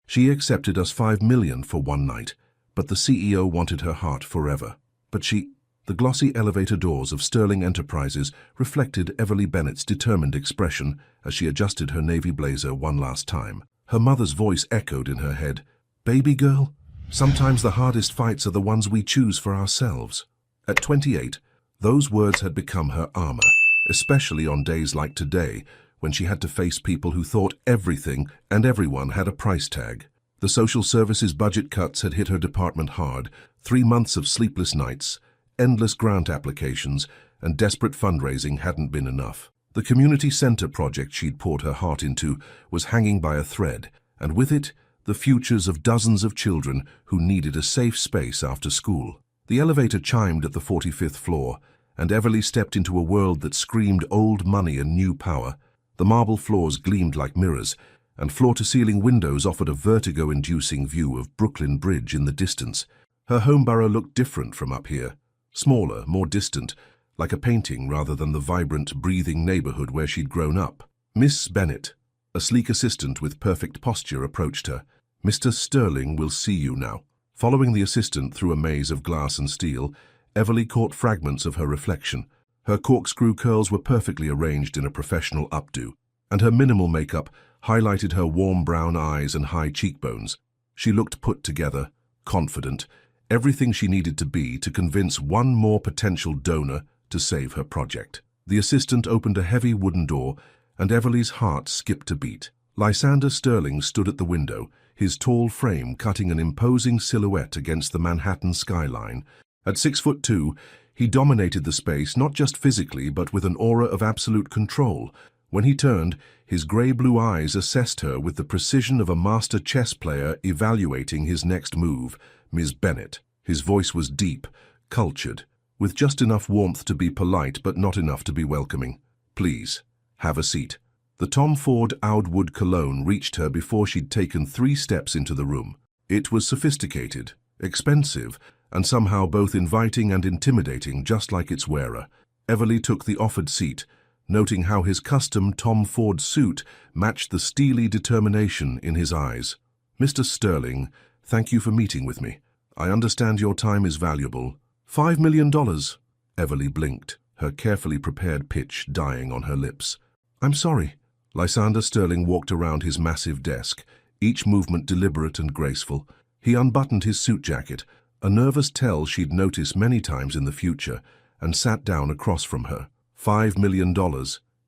She accepted us $5 million for one night, but the CEO wanted her heart forever. The glossy elevator doors of Sterling Enterprises reflected Everly Bennett's determined expression as she adjusted her navy blazer one last time. Her mother's voice echoed in her head. "Baby girl, sometimes the hardest fights are the ones we choose for ourselves." At 28, those words had become her armor, especially on days like today, when she had to face people who thought everything and everyone had a price tag. The social services budget cuts had hit her department hard. 3 months of sleepless nights, endless grant applications, and desperate fundraising hadn't been enough. The community center project she'd poured her heart into was hanging by a thread, and with it, the futures of dozens of children who needed a safe space after school. The elevator chimed at the 45th floor, and Everly stepped into a world that screamed old money and new power. The marble floors gleamed like mirrors, and floor-to-ceiling windows offered a vertigo-inducing view of Brooklyn Bridge in the distance. Her home borough looked different from up here. Smaller, more distant, like a painting rather than the vibrant, breathing neighborhood where she'd grown up. Miss Bennett, a sleek assistant with perfect posture, approached her. "Mr. Sterling will see you now." Following the assistant through a maze of glass and steel, Everly caught fragments of her reflection. Her corkscrew curls were perfectly arranged in a professional updo, and her minimal makeup highlighted her warm brown eyes and high cheekbones. She looked put together, confident, everything she needed to be to convince one more potential donor to save her project. The assistant opened a heavy wooden door, and Everly's heart skipped a beat. Lysander Sterling stood at the window, his tall frame cutting an imposing silhouette against the Manhattan skyline. At 6'2", he dominated the space not just physically but with an aura of absolute control. When he turned, his grey-blue eyes assessed her with the precision of a master chess player evaluating his next move. "Ms. Bennett." His voice was deep, cultured, with just enough warmth to be polite but not enough to be welcoming. "Please, have a seat." The Tom Ford Oud Wood cologne reached her before she'd taken 3 steps into the room. It was sophisticated, expensive, and somehow both inviting and intimidating, just like its wearer. Everly took the offered seat, noting how his custom Tom Ford suit matched the steely determination in his eyes. "Mr. Sterling, thank you for meeting with me. I understand your time is valuable." $5 million. Everly blinked, her carefully prepared pitch dying on her lips. "I'm sorry." Lysander Sterling walked around his massive desk, each movement deliberate and graceful. He unbuttoned his suit jacket, a nervous tell she'd notice many times in the future, and sat down across from her. $5 million,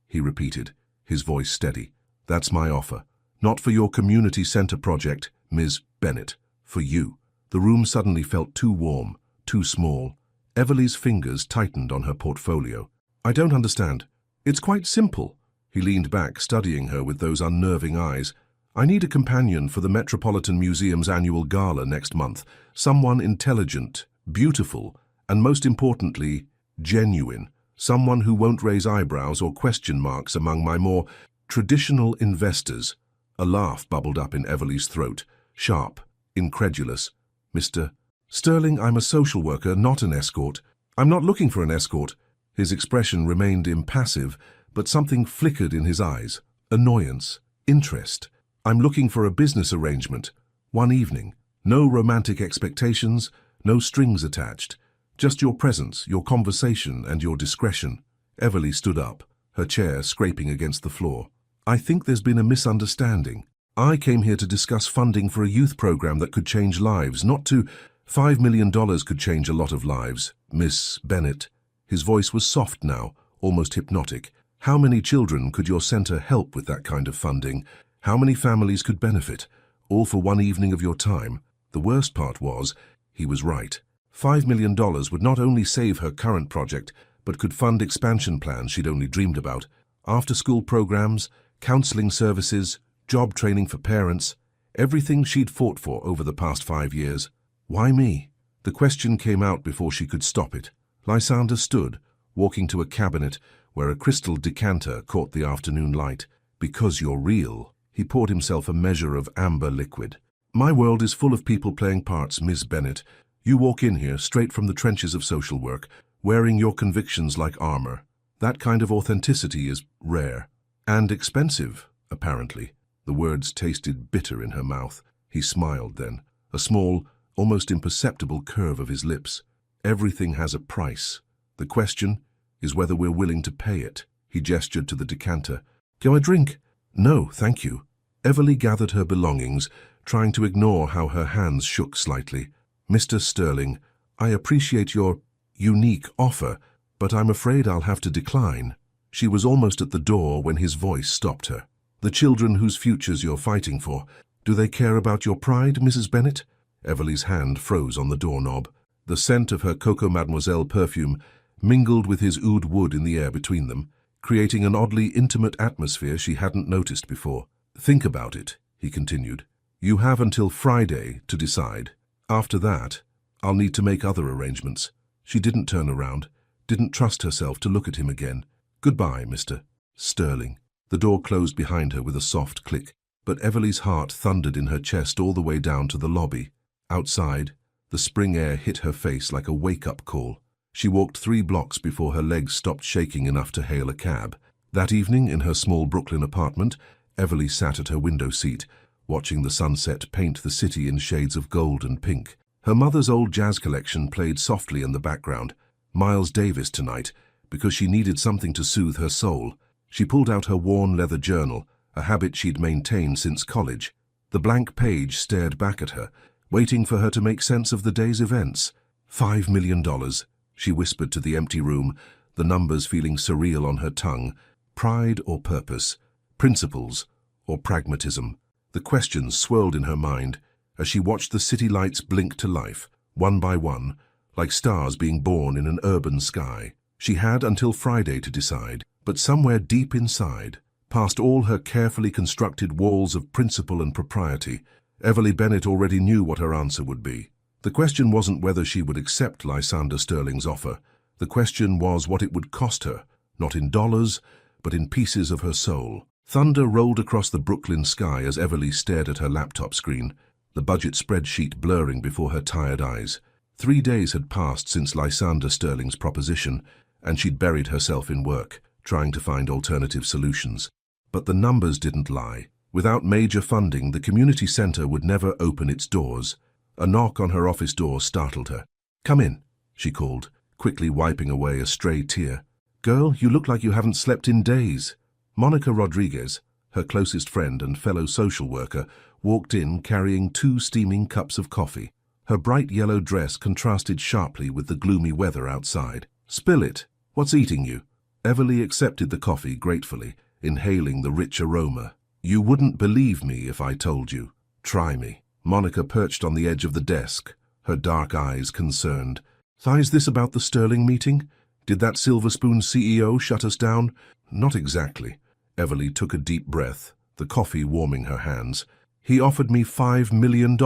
he repeated, his voice steady. "That's my offer. Not for your community center project, Ms. Bennett. For you." The room suddenly felt too warm, too small. Everly's fingers tightened on her portfolio. "I don't understand." "It's quite simple." He leaned back, studying her with those unnerving eyes. "I need a companion for the Metropolitan Museum's annual gala next month. Someone intelligent, beautiful, and most importantly, genuine. Someone who won't raise eyebrows or question marks among my more traditional investors." A laugh bubbled up in Everly's throat, sharp, incredulous. "Mr. Sterling, I'm a social worker, not an escort." "I'm not looking for an escort." His expression remained impassive, but something flickered in his eyes. Annoyance, interest. "I'm looking for a business arrangement. One evening. No romantic expectations, no strings attached. Just your presence, your conversation, and your discretion." Everly stood up, her chair scraping against the floor. "I think there's been a misunderstanding. I came here to discuss funding for a youth program that could change lives, not to... $5 million could change a lot of lives, Miss Bennett." His voice was soft now, almost hypnotic. "How many children could your center help with that kind of funding? How many families could benefit? All for one evening of your time." The worst part was, he was right. $5 million would not only save her current project, but could fund expansion plans she'd only dreamed about. After-school programs, counseling services, job training for parents, everything she'd fought for over the past 5 years. Why me? The question came out before she could stop it. Lysander stood, walking to a cabinet where a crystal decanter caught the afternoon light. "Because you're real." He poured himself a measure of amber liquid. "My world is full of people playing parts, Ms. Bennett. You walk in here straight from the trenches of social work, wearing your convictions like armor. That kind of authenticity is rare. And expensive, apparently." The words tasted bitter in her mouth. He smiled then, a small, almost imperceptible curve of his lips. Everything has a price. The question is whether we're willing to pay it. He gestured to the decanter. Can I drink? No, thank you. Everly gathered her belongings, trying to ignore how her hands shook slightly. Mr. Sterling, I appreciate your unique offer, but I'm afraid I'll have to decline. She was almost at the door when his voice stopped her. The children whose futures you're fighting for, do they care about your pride, Mrs. Bennet? Everly's hand froze on the doorknob. The scent of her Coco Mademoiselle perfume mingled with his oud wood in the air between them, creating an oddly intimate atmosphere she hadn't noticed before. Think about it, he continued. You have until Friday to decide. After that, I'll need to make other arrangements. She didn't turn around, didn't trust herself to look at him again. Goodbye, Mr. Sterling. The door closed behind her with a soft click, but Everly's heart thundered in her chest all the way down to the lobby. Outside, the spring air hit her face like a wake-up call. She walked 3 blocks before her legs stopped shaking enough to hail a cab. That evening, in her small Brooklyn apartment, Everly sat at her window seat, watching the sunset paint the city in shades of gold and pink. Her mother's old jazz collection played softly in the background. Miles Davis tonight, because she needed something to soothe her soul. She pulled out her worn leather journal, a habit she'd maintained since college. The blank page stared back at her, waiting for her to make sense of the day's events. $5 million, she whispered to the empty room, the numbers feeling surreal on her tongue. Pride or purpose? Principles or pragmatism? The questions swirled in her mind as she watched the city lights blink to life, one by one, like stars being born in an urban sky. She had until Friday to decide, but somewhere deep inside, past all her carefully constructed walls of principle and propriety, Everly Bennet already knew what her answer would be. The question wasn't whether she would accept Lysander Sterling's offer. The question was what it would cost her, not in dollars, but in pieces of her soul. Thunder rolled across the Brooklyn sky as Everly stared at her laptop screen, the budget spreadsheet blurring before her tired eyes. 3 days had passed since Lysander Sterling's proposition, and she'd buried herself in work, trying to find alternative solutions. But the numbers didn't lie. Without major funding, the community center would never open its doors. A knock on her office door startled her. Come in, she called, quickly wiping away a stray tear. Girl, you look like you haven't slept in days. Monica Rodriguez, her closest friend and fellow social worker, walked in carrying 2 steaming cups of coffee. Her bright yellow dress contrasted sharply with the gloomy weather outside. Spill it. What's eating you? Everly accepted the coffee gratefully, inhaling the rich aroma. You wouldn't believe me if I told you. Try me. Monica perched on the edge of the desk, her dark eyes concerned. Is this about the Sterling meeting? Did that Silver Spoon CEO shut us down? Not exactly. Everly took a deep breath, the coffee warming her hands. He offered me $5 million.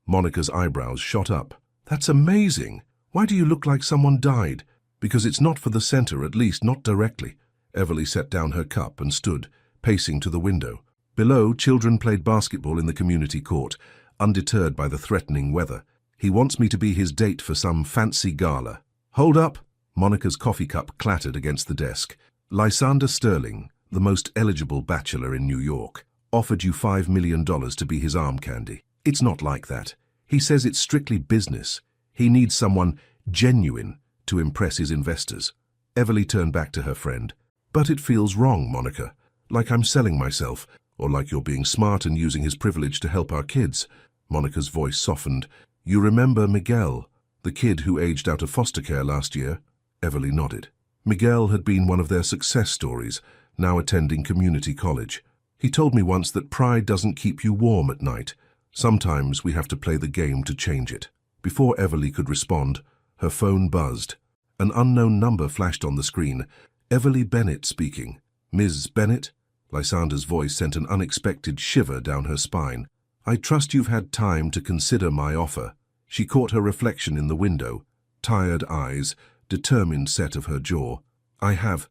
Monica's eyebrows shot up. That's amazing. Why do you look like someone died? Because it's not for the center, at least not directly. Everly set down her cup and stood, pacing to the window. Below, children played basketball in the community court, undeterred by the threatening weather. He wants me to be his date for some fancy gala. Hold up! Monica's coffee cup clattered against the desk. Lysander Sterling, the most eligible bachelor in New York, offered you $5 million to be his arm candy. It's not like that. He says it's strictly business. He needs someone genuine to impress his investors. Everly turned back to her friend. But it feels wrong, Monica. Like I'm selling myself, or like you're being smart and using his privilege to help our kids. Monica's voice softened. You remember Miguel, the kid who aged out of foster care last year? Everly nodded. Miguel had been one of their success stories, now attending community college. He told me once that pride doesn't keep you warm at night. Sometimes we have to play the game to change it. Before Everly could respond, her phone buzzed. An unknown number flashed on the screen. Everly Bennet speaking. Ms. Bennet? Lysander's voice sent an unexpected shiver down her spine. I trust you've had time to consider my offer. She caught her reflection in the window. Tired eyes, determined set of her jaw. I have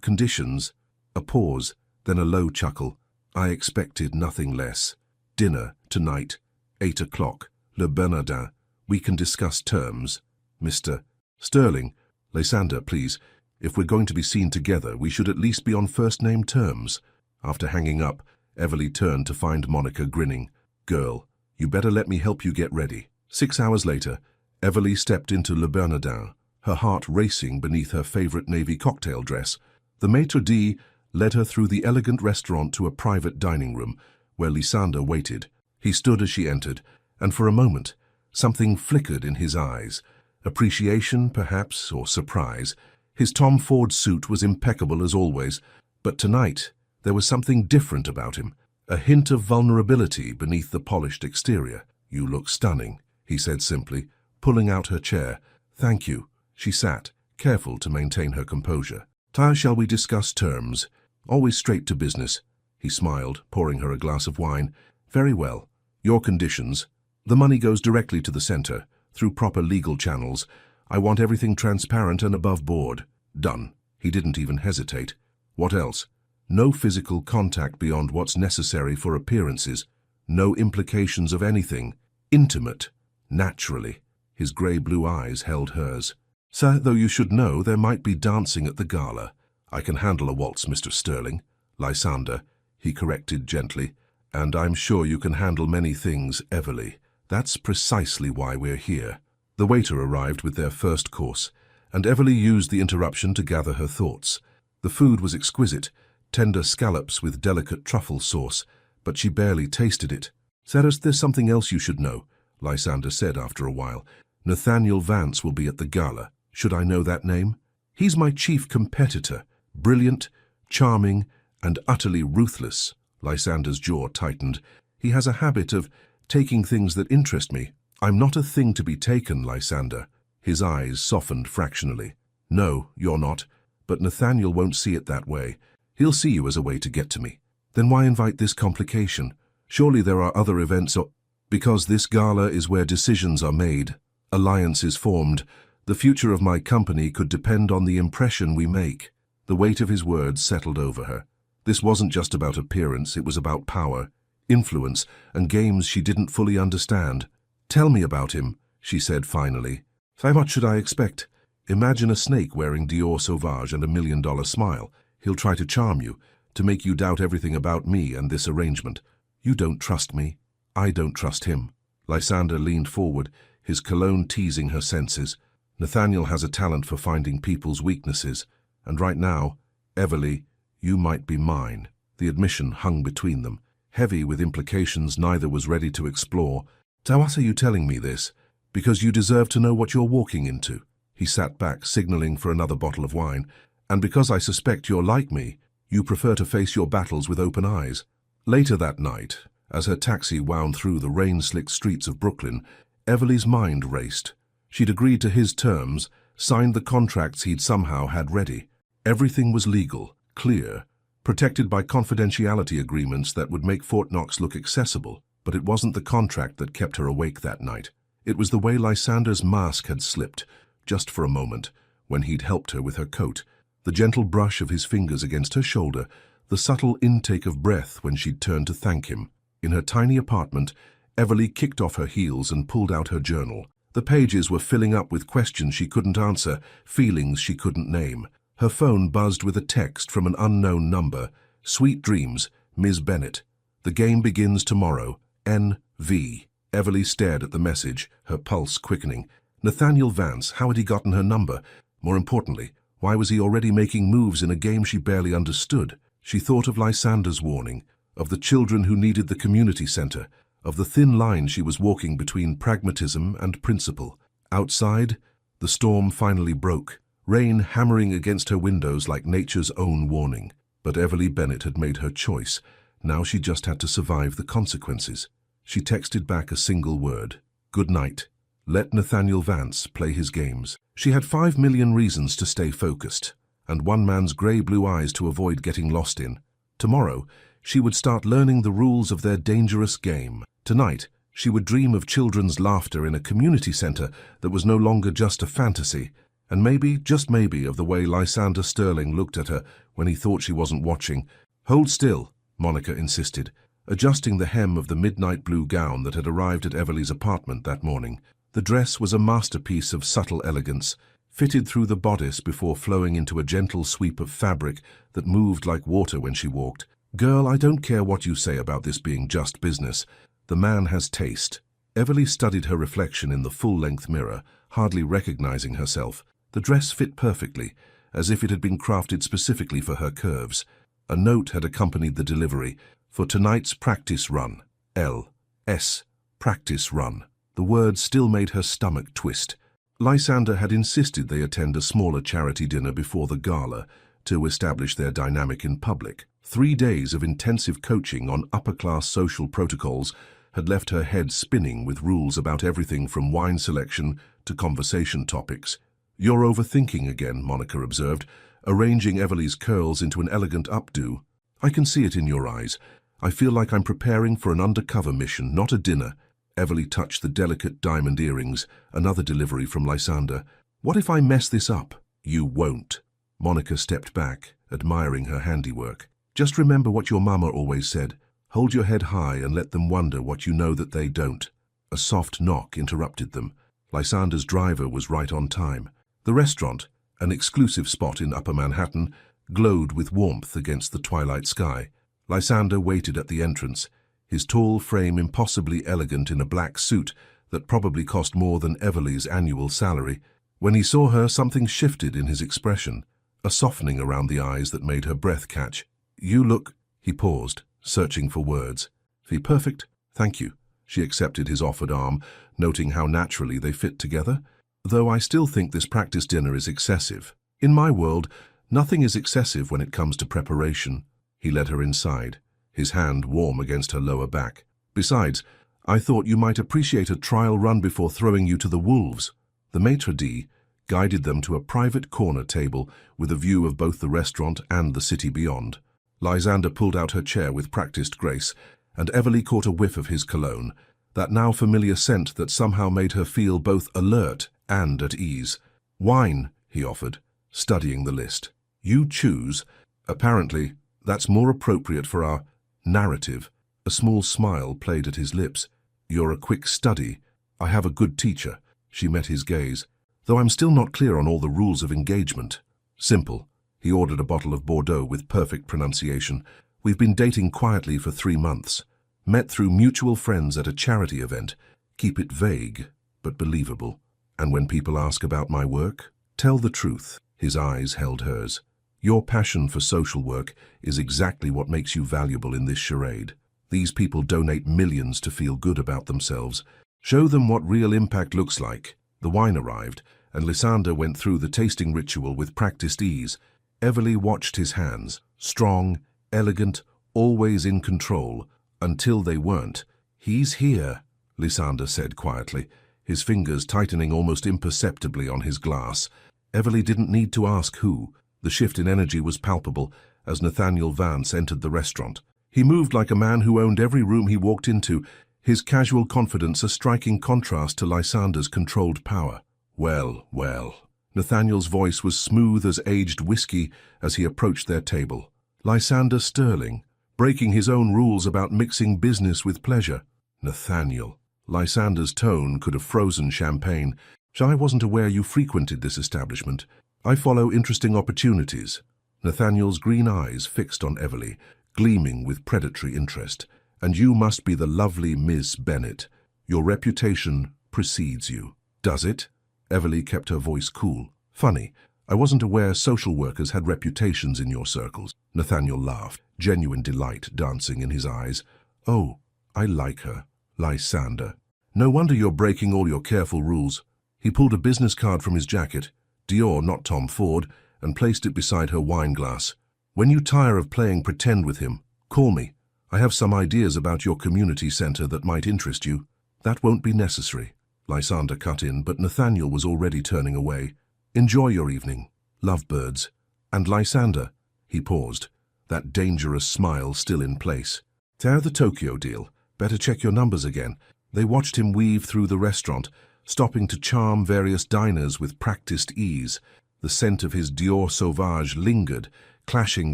conditions. A pause, then a low chuckle. I expected nothing less. Dinner, tonight, 8 o'clock, Le Bernardin. We can discuss terms. Mr. Sterling, Lysander, please. If we're going to be seen together, we should at least be on first-name terms. After hanging up, Everly turned to find Monica grinning. "Girl, you better let me help you get ready." 6 hours later, Everly stepped into Le Bernardin, her heart racing beneath her favorite navy cocktail dress. The maitre d' led her through the elegant restaurant to a private dining room, where Lysander waited. He stood as she entered, and for a moment, something flickered in his eyes. Appreciation, perhaps, or surprise. His Tom Ford suit was impeccable as always, but tonight there was something different about him, a hint of vulnerability beneath the polished exterior. "You look stunning," he said simply, pulling out her chair. "Thank you." She sat, careful to maintain her composure. "Shall we discuss terms? Always straight to business." He smiled, pouring her a glass of wine. "Very well. Your conditions. The money goes directly to the center, through proper legal channels. I want everything transparent and above board." "Done." He didn't even hesitate. "What else?" "No physical contact beyond what's necessary for appearances. No implications of anything. Intimate. Naturally." His grey-blue eyes held hers. "Sir, though you should know, there might be dancing at the gala." "I can handle a waltz, Mr. Sterling." "Lysander," he corrected gently. "And I'm sure you can handle many things, Everly. That's precisely why we're here." The waiter arrived with their first course, and Everly used the interruption to gather her thoughts. The food was exquisite, tender scallops with delicate truffle sauce, but she barely tasted it. "Sarah, there's something else you should know," Lysander said after a while. "Nathaniel Vance will be at the gala. Should I know that name? He's my chief competitor. Brilliant, charming, and utterly ruthless." Lysander's jaw tightened. "He has a habit of taking things that interest me." "I'm not a thing to be taken, Lysander." His eyes softened fractionally. "No, you're not. But Nathaniel won't see it that way. He'll see you as a way to get to me." "Then why invite this complication? Surely there are other events or—" "Because this gala is where decisions are made, alliances formed. The future of my company could depend on the impression we make." The weight of his words settled over her. This wasn't just about appearance, it was about power, influence, and games she didn't fully understand. "Tell me about him," she said finally. "What should I expect? Imagine a snake wearing Dior Sauvage and $1 million smile. He'll try to charm you, to make you doubt everything about me and this arrangement. You don't trust me. I don't trust him." Lysander leaned forward, his cologne teasing her senses. "Nathaniel has a talent for finding people's weaknesses, and right now, Everly, you might be mine." The admission hung between them, heavy with implications neither was ready to explore. "So what are you telling me this? Because you deserve to know what you're walking into." He sat back, signaling for another bottle of wine. "And because I suspect you're like me, you prefer to face your battles with open eyes." Later that night, as her taxi wound through the rain-slicked streets of Brooklyn, Everly's mind raced. She'd agreed to his terms, signed the contracts he'd somehow had ready. Everything was legal, clear, protected by confidentiality agreements that would make Fort Knox look accessible. But it wasn't the contract that kept her awake that night. It was the way Lysander's mask had slipped, just for a moment, when he'd helped her with her coat, the gentle brush of his fingers against her shoulder, the subtle intake of breath when she'd turned to thank him. In her tiny apartment, Everly kicked off her heels and pulled out her journal. The pages were filling up with questions she couldn't answer, feelings she couldn't name. Her phone buzzed with a text from an unknown number. "Sweet dreams, Ms. Bennett. The game begins tomorrow. N.V." Everly stared at the message, her pulse quickening. Nathaniel Vance, how had he gotten her number? More importantly, why was he already making moves in a game she barely understood? She thought of Lysander's warning, of the children who needed the community center, of the thin line she was walking between pragmatism and principle. Outside, the storm finally broke, rain hammering against her windows like nature's own warning. But Everly Bennett had made her choice. Now she just had to survive the consequences. She texted back a single word: "Good night. Let Nathaniel Vance play his games." She had 5 million reasons to stay focused, and one man's grey-blue eyes to avoid getting lost in. Tomorrow, she would start learning the rules of their dangerous game. Tonight, she would dream of children's laughter in a community center that was no longer just a fantasy, and maybe, just maybe, of the way Lysander Sterling looked at her when he thought she wasn't watching. "Hold still," Monica insisted, adjusting the hem of the midnight blue gown that had arrived at Everly's apartment that morning. The dress was a masterpiece of subtle elegance, fitted through the bodice before flowing into a gentle sweep of fabric that moved like water when she walked. Girl, I don't care what you say about this being just business. The man has taste. Everly studied her reflection in the full-length mirror, hardly recognizing herself. The dress fit perfectly, as if it had been crafted specifically for her curves. A note had accompanied the delivery, for tonight's practice run. L.S. Practice run. The words still made her stomach twist. Lysander had insisted they attend a smaller charity dinner before the gala to establish their dynamic in public. 3 days of intensive coaching on upper-class social protocols had left her head spinning with rules about everything from wine selection to conversation topics. "You're overthinking again," Monica observed, arranging Everly's curls into an elegant updo. "I can see it in your eyes. I feel like I'm preparing for an undercover mission, not a dinner." Everly touched the delicate diamond earrings, another delivery from Lysander. "What if I mess this up?" "You won't." Monica stepped back, admiring her handiwork. "Just remember what your mama always said. Hold your head high and let them wonder what you know that they don't." A soft knock interrupted them. Lysander's driver was right on time. The restaurant, an exclusive spot in Upper Manhattan, glowed with warmth against the twilight sky. Lysander waited at the entrance, his tall frame impossibly elegant in a black suit that probably cost more than Everly's annual salary. When he saw her, something shifted in his expression, a softening around the eyes that made her breath catch. "You look—" He paused, searching for words. "Fee perfect, thank you." She accepted his offered arm, noting how naturally they fit together. "Though I still think this practice dinner is excessive. In my world, nothing is excessive when it comes to preparation." He led her inside, his hand warm against her lower back. "Besides, I thought you might appreciate a trial run before throwing you to the wolves." The maitre d' guided them to a private corner table with a view of both the restaurant and the city beyond. Lysander pulled out her chair with practiced grace, and Everly caught a whiff of his cologne, that now familiar scent that somehow made her feel both alert and at ease. "Wine," he offered, studying the list. "You choose. Apparently, that's more appropriate for our narrative." A small smile played at his lips. "You're a quick study. I have a good teacher." She met his gaze. "Though I'm still not clear on all the rules of engagement." "Simple." He ordered a bottle of Bordeaux with perfect pronunciation. "We've been dating quietly for 3 months. Met through mutual friends at a charity event. Keep it vague, but believable. And when people ask about my work, tell the truth." His eyes held hers. "Your passion for social work is exactly what makes you valuable in this charade. These people donate millions to feel good about themselves. Show them what real impact looks like." The wine arrived, and Lysander went through the tasting ritual with practiced ease. Everly watched his hands, strong, elegant, always in control, until they weren't. "He's here," Lysander said quietly, his fingers tightening almost imperceptibly on his glass. Everly didn't need to ask who. The shift in energy was palpable as Nathaniel Vance entered the restaurant. He moved like a man who owned every room he walked into, his casual confidence a striking contrast to Lysander's controlled power. "Well, well." Nathaniel's voice was smooth as aged whiskey as he approached their table. Lysander Sterling, breaking his own rules about mixing business with pleasure. "Nathaniel." Lysander's tone could have frozen champagne. "I wasn't aware you frequented this establishment. I follow interesting opportunities." Nathaniel's green eyes fixed on Everly, gleaming with predatory interest. "And you must be the lovely Miss Bennet. Your reputation precedes you." "Does it?" Everly kept her voice cool. "Funny, I wasn't aware social workers had reputations in your circles." Nathaniel laughed, genuine delight dancing in his eyes. "Oh, I like her, Lysander. No wonder you're breaking all your careful rules." He pulled a business card from his jacket, Dior, not Tom Ford, and placed it beside her wine glass. "When you tire of playing pretend with him, call me. I have some ideas about your community center that might interest you." "That won't be necessary," Lysander cut in, but Nathaniel was already turning away. "Enjoy your evening, lovebirds." "And Lysander," he paused, that dangerous smile still in place. "Tear the Tokyo deal. Better check your numbers again." They watched him weave through the restaurant, stopping to charm various diners with practiced ease. The scent of his Dior Sauvage lingered, clashing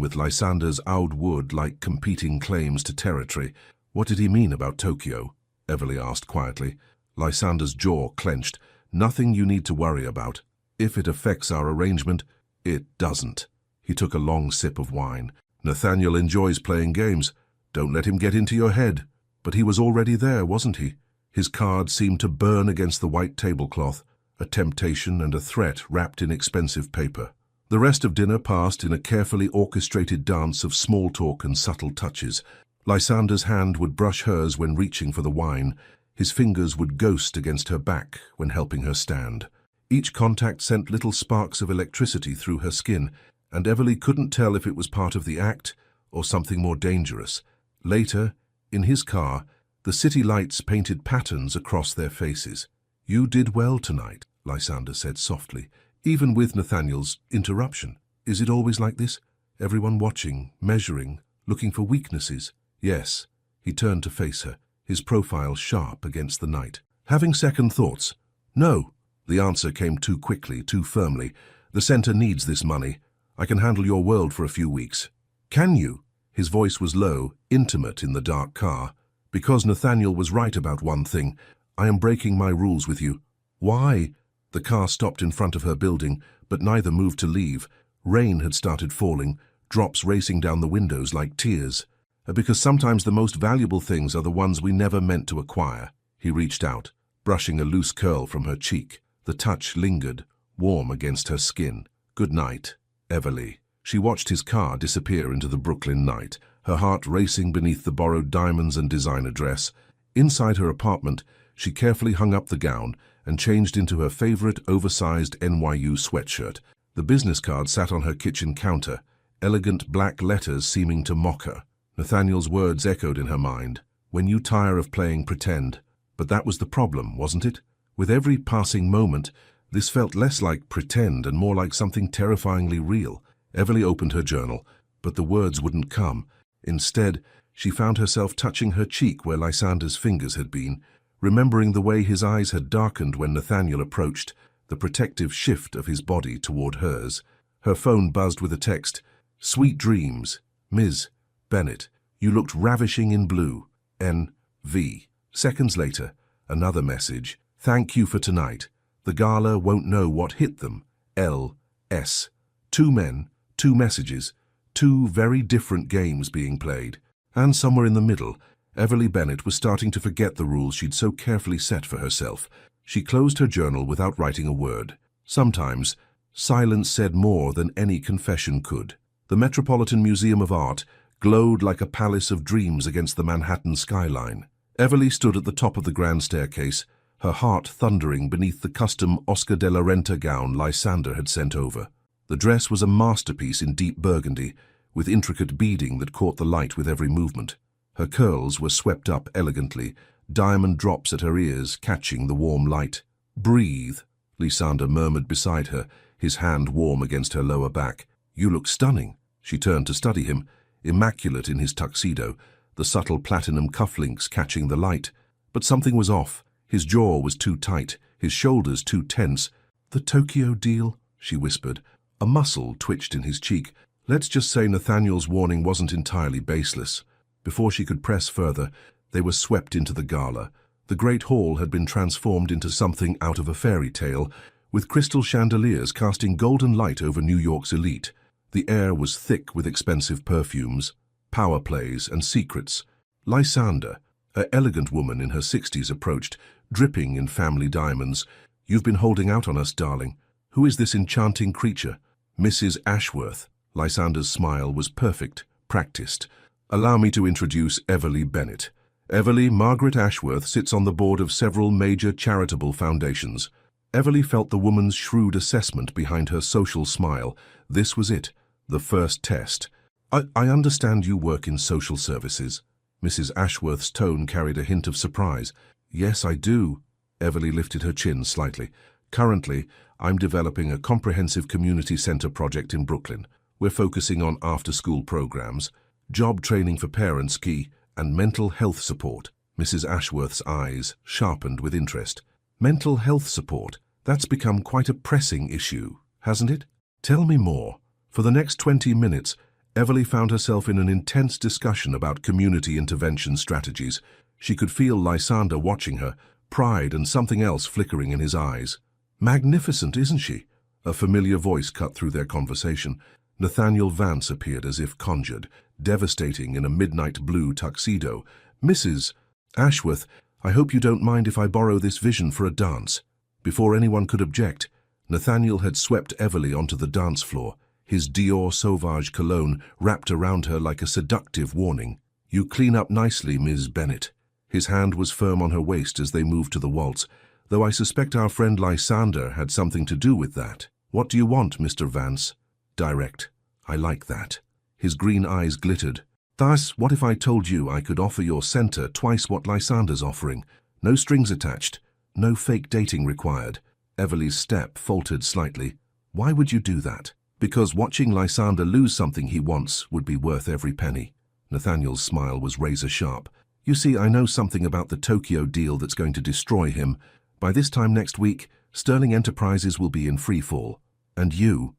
with Lysander's Oud Wood like competing claims to territory. "What did he mean about Tokyo?" Everly asked quietly. Lysander's jaw clenched. "Nothing you need to worry about. If it affects our arrangement, it doesn't." He took a long sip of wine. Nathaniel enjoys playing games. Don't let him get into your head. But he was already there, wasn't he? His card seemed to burn against the white tablecloth, a temptation and a threat wrapped in expensive paper. The rest of dinner passed in a carefully orchestrated dance of small talk and subtle touches. Lysander's hand would brush hers when reaching for the wine. His fingers would ghost against her back when helping her stand. Each contact sent little sparks of electricity through her skin, and Everly couldn't tell if it was part of the act or something more dangerous. Later, in his car, the city lights painted patterns across their faces. "You did well tonight," Lysander said softly, even with Nathaniel's interruption. "Is it always like this? Everyone watching, measuring, looking for weaknesses?" "Yes." He turned to face her, his profile sharp against the night. Having second thoughts? "No." The answer came too quickly, too firmly. "The center needs this money. I can handle your world for a few weeks." "Can you?" His voice was low, intimate in the dark car. "Because Nathaniel was right about one thing. I am breaking my rules with you." "Why?" The car stopped in front of her building, but neither moved to leave. Rain had started falling, drops racing down the windows like tears. "Because sometimes the most valuable things are the ones we never meant to acquire." He reached out, brushing a loose curl from her cheek. The touch lingered, warm against her skin. "Good night, Everly." She watched his car disappear into the Brooklyn night, her heart racing beneath the borrowed diamonds and designer dress. Inside her apartment, she carefully hung up the gown and changed into her favorite oversized NYU sweatshirt. The business card sat on her kitchen counter, elegant black letters seeming to mock her. Nathaniel's words echoed in her mind. "When you tire of playing pretend." But that was the problem, wasn't it? With every passing moment, this felt less like pretend and more like something terrifyingly real. Everly opened her journal, but the words wouldn't come. Instead, she found herself touching her cheek where Lysander's fingers had been, remembering the way his eyes had darkened when Nathaniel approached, the protective shift of his body toward hers. Her phone buzzed with a text. "Sweet dreams, Ms. Bennett. You looked ravishing in blue. N.V." Seconds later, another message. "Thank you for tonight. The gala won't know what hit them. L.S." Two men, two messages, two very different games being played. And somewhere in the middle, Everly Bennett was starting to forget the rules she'd so carefully set for herself. She closed her journal without writing a word. Sometimes, silence said more than any confession could. The Metropolitan Museum of Art glowed like a palace of dreams against the Manhattan skyline. Everly stood at the top of the grand staircase, her heart thundering beneath the custom Oscar de la Renta gown Lysander had sent over. The dress was a masterpiece in deep burgundy, with intricate beading that caught the light with every movement. Her curls were swept up elegantly, diamond drops at her ears catching the warm light. "Breathe," Lysander murmured beside her, his hand warm against her lower back. "You look stunning." She turned to study him, immaculate in his tuxedo, the subtle platinum cufflinks catching the light. But something was off. His jaw was too tight, his shoulders too tense. "The Tokyo deal?" she whispered. A muscle twitched in his cheek. Let's just say Nathaniel's warning wasn't entirely baseless. Before she could press further, they were swept into the gala. The great hall had been transformed into something out of a fairy tale, with crystal chandeliers casting golden light over New York's elite. The air was thick with expensive perfumes, power plays, and secrets. Lysander, an elegant woman in her 60s, approached, dripping in family diamonds. "You've been holding out on us, darling. Who is this enchanting creature?" "Mrs. Ashworth." Lysander's smile was perfect, practiced. "Allow me to introduce Everly Bennett. Everly Margaret Ashworth sits on the board of several major charitable foundations." Everly felt the woman's shrewd assessment behind her social smile. This was it, the first test. I understand you work in social services." Mrs. Ashworth's tone carried a hint of surprise. "Yes, I do." Everly lifted her chin slightly. "Currently, I'm developing a comprehensive community center project in Brooklyn. We're focusing on after-school programs, job training for parents key, and mental health support." Mrs. Ashworth's eyes sharpened with interest. "Mental health support? That's become quite a pressing issue, hasn't it? Tell me more." For the next 20 minutes, Everly found herself in an intense discussion about community intervention strategies. She could feel Lysander watching her, pride and something else flickering in his eyes. "Magnificent, isn't she?" A familiar voice cut through their conversation. Nathaniel Vance appeared as if conjured, devastating in a midnight blue tuxedo. "Mrs. Ashworth, I hope you don't mind if I borrow this vision for a dance." Before anyone could object, Nathaniel had swept Everly onto the dance floor, his Dior Sauvage cologne wrapped around her like a seductive warning. "You clean up nicely, Ms. Bennett." His hand was firm on her waist as they moved to the waltz, though I suspect our friend Lysander had something to do with that. "What do you want, Mr. Vance?" "Direct. I like that." His green eyes glittered. "Thus, what if I told you I could offer your center twice what Lysander's offering? No strings attached, no fake dating required." Everly's step faltered slightly. "Why would you do that?" "Because watching Lysander lose something he wants would be worth every penny." Nathaniel's smile was razor-sharp. "You see, I know something about the Tokyo deal that's going to destroy him. By this time next week, Sterling Enterprises will be in free fall. And you'll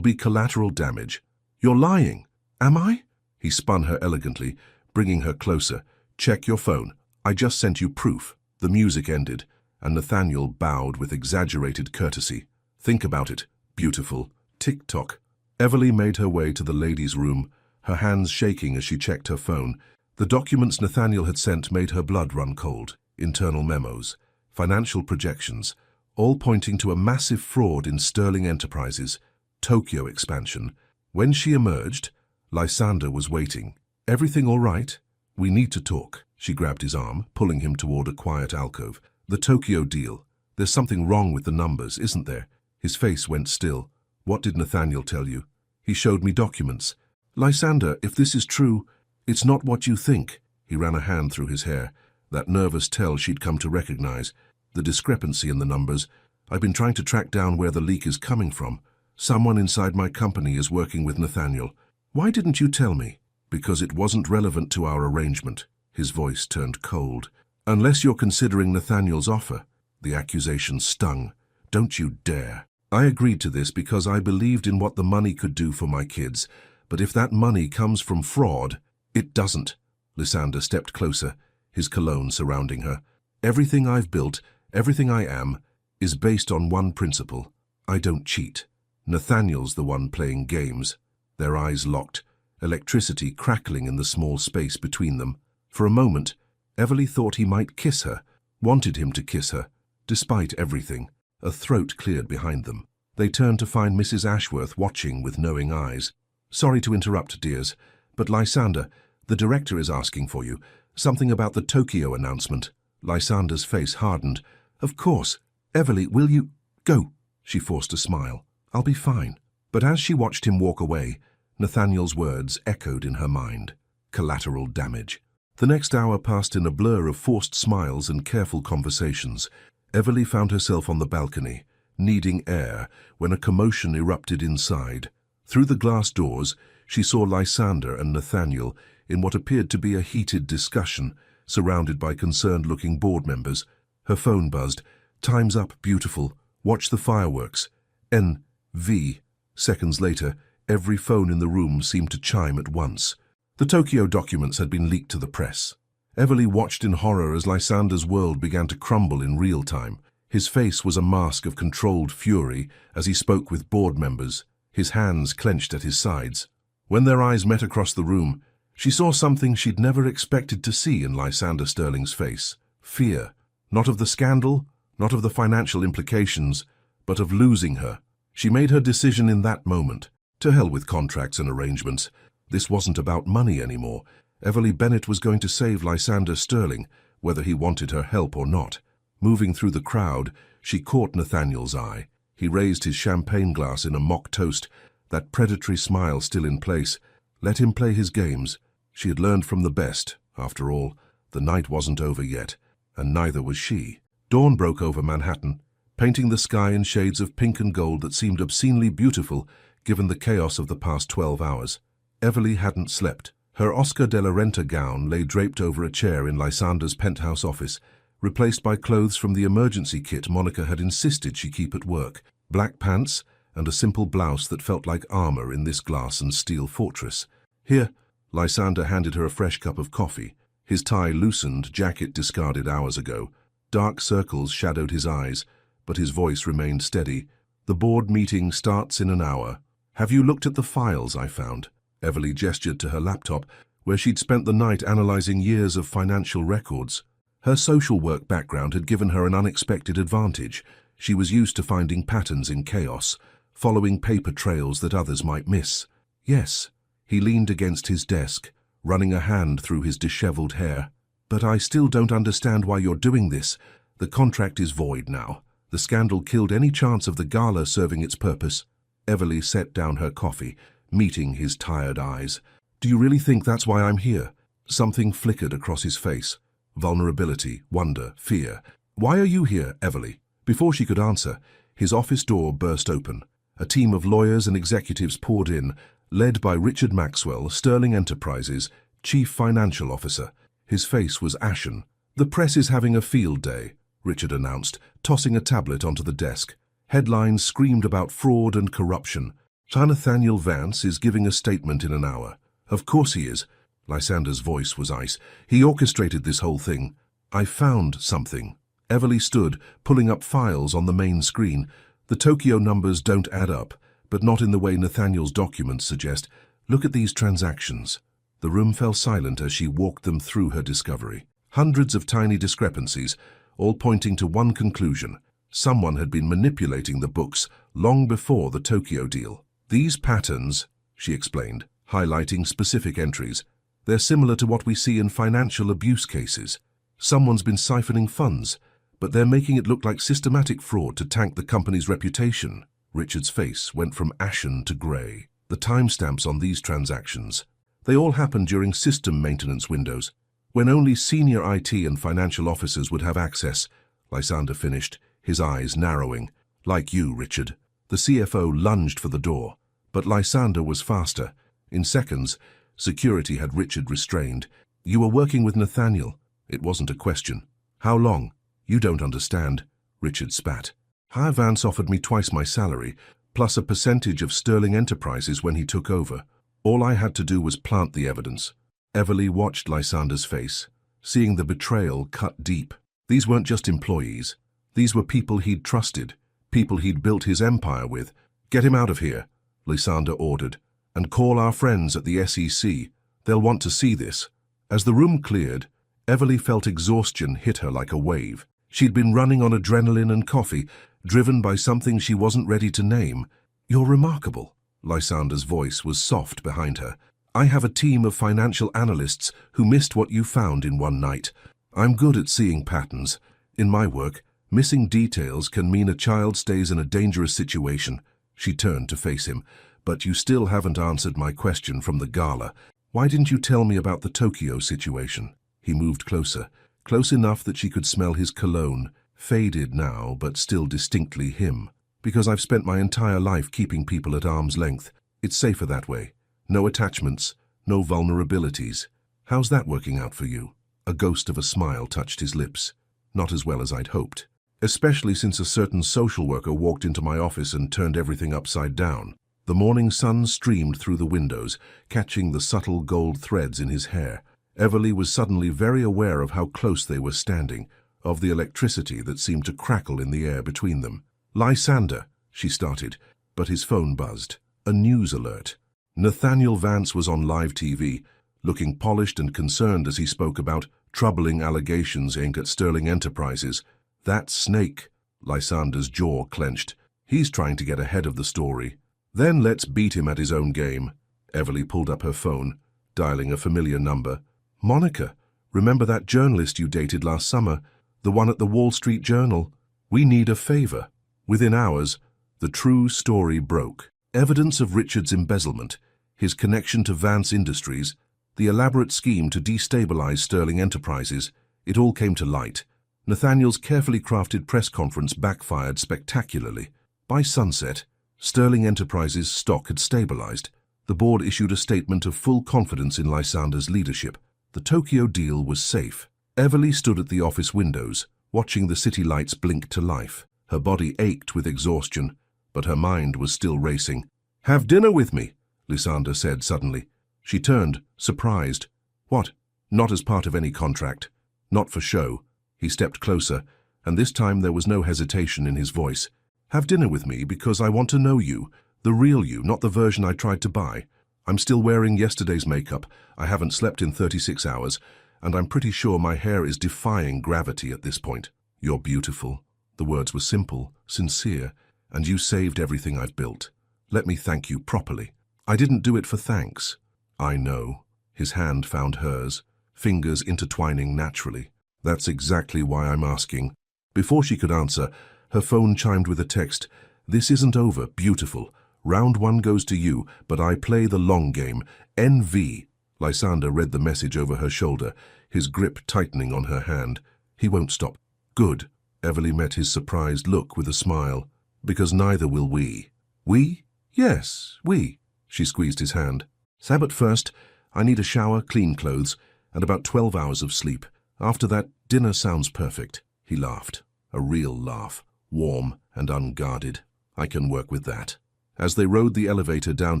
be collateral damage." "You're lying." "Am I?" He spun her elegantly, bringing her closer. "Check your phone. I just sent you proof." The music ended, and Nathaniel bowed with exaggerated courtesy. "Think about it. Beautiful. Tick-tock." Everly made her way to the ladies' room, her hands shaking as she checked her phone. The documents Nathaniel had sent made her blood run cold. Internal memos, financial projections, all pointing to a massive fraud in Sterling Enterprises, Tokyo expansion. When she emerged, Lysander was waiting. "Everything all right? We need to talk." She grabbed his arm, pulling him toward a quiet alcove. "The Tokyo deal. There's something wrong with the numbers, isn't there?" His face went still. "What did Nathaniel tell you?" "He showed me documents." "Lysander, if this is true, it's not what you think." He ran a hand through his hair, that nervous tell she'd come to recognize. "The discrepancy in the numbers. I've been trying to track down where the leak is coming from. Someone inside my company is working with Nathaniel." "Why didn't you tell me?" "Because it wasn't relevant to our arrangement." His voice turned cold. "Unless you're considering Nathaniel's offer." The accusation stung. "Don't you dare." "I agreed to this because I believed in what the money could do for my kids. But if that money comes from fraud..." "It doesn't." Lysander stepped closer, his cologne surrounding her. "Everything I've built, everything I am, is based on one principle. I don't cheat. Nathaniel's the one playing games." Their eyes locked, electricity crackling in the small space between them. For a moment, Everly thought he might kiss her, wanted him to kiss her. Despite everything, a throat cleared behind them. They turned to find Mrs. Ashworth watching with knowing eyes. "Sorry to interrupt, dears, but Lysander, the director is asking for you. Something about the Tokyo announcement." Lysander's face hardened. "Of course. Everly, will you..." "Go." She forced a smile. "I'll be fine." But as she watched him walk away, Nathaniel's words echoed in her mind. Collateral damage. The next hour passed in a blur of forced smiles and careful conversations. Everly found herself on the balcony, needing air, when a commotion erupted inside. Through the glass doors, she saw Lysander and Nathaniel in what appeared to be a heated discussion, surrounded by concerned-looking board members. Her phone buzzed. "Time's up, beautiful. Watch the fireworks. N.V." Seconds later, every phone in the room seemed to chime at once. The Tokyo documents had been leaked to the press. Everly watched in horror as Lysander's world began to crumble in real time. His face was a mask of controlled fury as he spoke with board members, his hands clenched at his sides. When their eyes met across the room, she saw something she'd never expected to see in Lysander Sterling's face. Fear. Not of the scandal, not of the financial implications, but of losing her. She made her decision in that moment. To hell with contracts and arrangements. This wasn't about money anymore. Everly Bennett was going to save Lysander Sterling, whether he wanted her help or not. Moving through the crowd, she caught Nathaniel's eye. He raised his champagne glass in a mock toast, that predatory smile still in place. Let him play his games. She had learned from the best. After all, the night wasn't over yet, and neither was she. Dawn broke over Manhattan, painting the sky in shades of pink and gold that seemed obscenely beautiful given the chaos of the past 12 hours. Everly hadn't slept. Her Oscar de la Renta gown lay draped over a chair in Lysander's penthouse office, replaced by clothes from the emergency kit Monica had insisted she keep at work. Black pants and a simple blouse that felt like armor in this glass and steel fortress. "Here." Lysander handed her a fresh cup of coffee. His tie loosened, jacket discarded hours ago. Dark circles shadowed his eyes, but his voice remained steady. "The board meeting starts in an hour." Have you looked at the files I found? Everly gestured to her laptop, where she'd spent the night analyzing years of financial records. Her social work background had given her an unexpected advantage. She was used to finding patterns in chaos, following paper trails that others might miss. Yes, he leaned against his desk, running a hand through his disheveled hair. But I still don't understand why you're doing this. The contract is void now. The scandal killed any chance of the gala serving its purpose. Everly set down her coffee, meeting his tired eyes. Do you really think that's why I'm here? Something flickered across his face. Vulnerability, wonder, fear. Why are you here, Everly? Before she could answer, his office door burst open. A team of lawyers and executives poured in, led by Richard Maxwell, Sterling Enterprises, Chief Financial Officer. His face was ashen. The press is having a field day, Richard announced, tossing a tablet onto the desk. Headlines screamed about fraud and corruption. Nathaniel Vance is giving a statement in an hour. Of course he is. Lysander's voice was ice. He orchestrated this whole thing. I found something. Everly stood, pulling up files on the main screen. The Tokyo numbers don't add up, but not in the way Nathaniel's documents suggest. Look at these transactions. The room fell silent as she walked them through her discovery. Hundreds of tiny discrepancies, all pointing to one conclusion. Someone had been manipulating the books long before the Tokyo deal. These patterns, she explained, highlighting specific entries, they're similar to what we see in financial abuse cases. Someone's been siphoning funds, but they're making it look like systematic fraud to tank the company's reputation. Richard's face went from ashen to grey. The timestamps on these transactions, they all happened during system maintenance windows, when only senior IT and financial officers would have access. Lysander finished, his eyes narrowing. Like you, Richard. The CFO lunged for the door, but Lysander was faster. In seconds, security had Richard restrained. You were working with Nathaniel. It wasn't a question. How long? You don't understand. Richard spat. Vance offered me twice my salary, plus a percentage of Sterling Enterprises when he took over. All I had to do was plant the evidence. Everly watched Lysander's face, seeing the betrayal cut deep. These weren't just employees. These were people he'd trusted, people he'd built his empire with. Get him out of here, Lysander ordered, and call our friends at the SEC. They'll want to see this. As the room cleared, Everly felt exhaustion hit her like a wave. She'd been running on adrenaline and coffee, driven by something she wasn't ready to name. You're remarkable. Lysander's voice was soft behind her. I have a team of financial analysts who missed what you found in one night. I'm good at seeing patterns. In my work, missing details can mean a child stays in a dangerous situation. She turned to face him. But you still haven't answered my question from the gala. Why didn't you tell me about the Tokyo situation? He moved closer, close enough that she could smell his cologne, faded now but still distinctly him. Because I've spent my entire life keeping people at arm's length. It's safer that way. No attachments, no vulnerabilities. How's that working out for you? A ghost of a smile touched his lips. Not as well as I'd hoped. Especially since a certain social worker walked into my office and turned everything upside down. The morning sun streamed through the windows, catching the subtle gold threads in his hair. Everly was suddenly very aware of how close they were standing, of the electricity that seemed to crackle in the air between them. Lysander, she started, but his phone buzzed. A news alert. Nathaniel Vance was on live TV, looking polished and concerned as he spoke about troubling allegations aimed at Sterling Enterprises. That snake, Lysander's jaw clenched. He's trying to get ahead of the story. Then let's beat him at his own game. Everly pulled up her phone, dialing a familiar number. Monica, remember that journalist you dated last summer? The one at the Wall Street Journal? We need a favor. Within hours, the true story broke. Evidence of Richard's embezzlement, his connection to Vance Industries, the elaborate scheme to destabilize Sterling Enterprises, it all came to light. Nathaniel's carefully crafted press conference backfired spectacularly. By sunset, Sterling Enterprises' stock had stabilized. The board issued a statement of full confidence in Lysander's leadership. The Tokyo deal was safe. Everly stood at the office windows, watching the city lights blink to life. Her body ached with exhaustion, but her mind was still racing. Have dinner with me, Lysander said suddenly. She turned, surprised. What? Not as part of any contract. Not for show. He stepped closer, and this time there was no hesitation in his voice. Have dinner with me because I want to know you, The real you, not the version I tried to buy. I'm still wearing yesterday's makeup, I haven't slept in 36 hours, and I'm pretty sure my hair is defying gravity at this point. You're beautiful. The words were simple, sincere, and you saved everything I've built. Let me thank you properly. I didn't do it for thanks. I know. His hand found hers, fingers intertwining naturally. That's exactly why I'm asking. Before she could answer, her phone chimed with a text. This isn't over, beautiful. Round one goes to you, but I play the long game. NV. Lysander read the message over her shoulder, his grip tightening on her hand. He won't stop. Good. Everly met his surprised look with a smile. Because neither will we. We? Yes, we. She squeezed his hand. But first, I need a shower, clean clothes, and about 12 hours of sleep. After that, dinner sounds perfect. He laughed. A real laugh. Warm and unguarded. I can work with that. As they rode the elevator down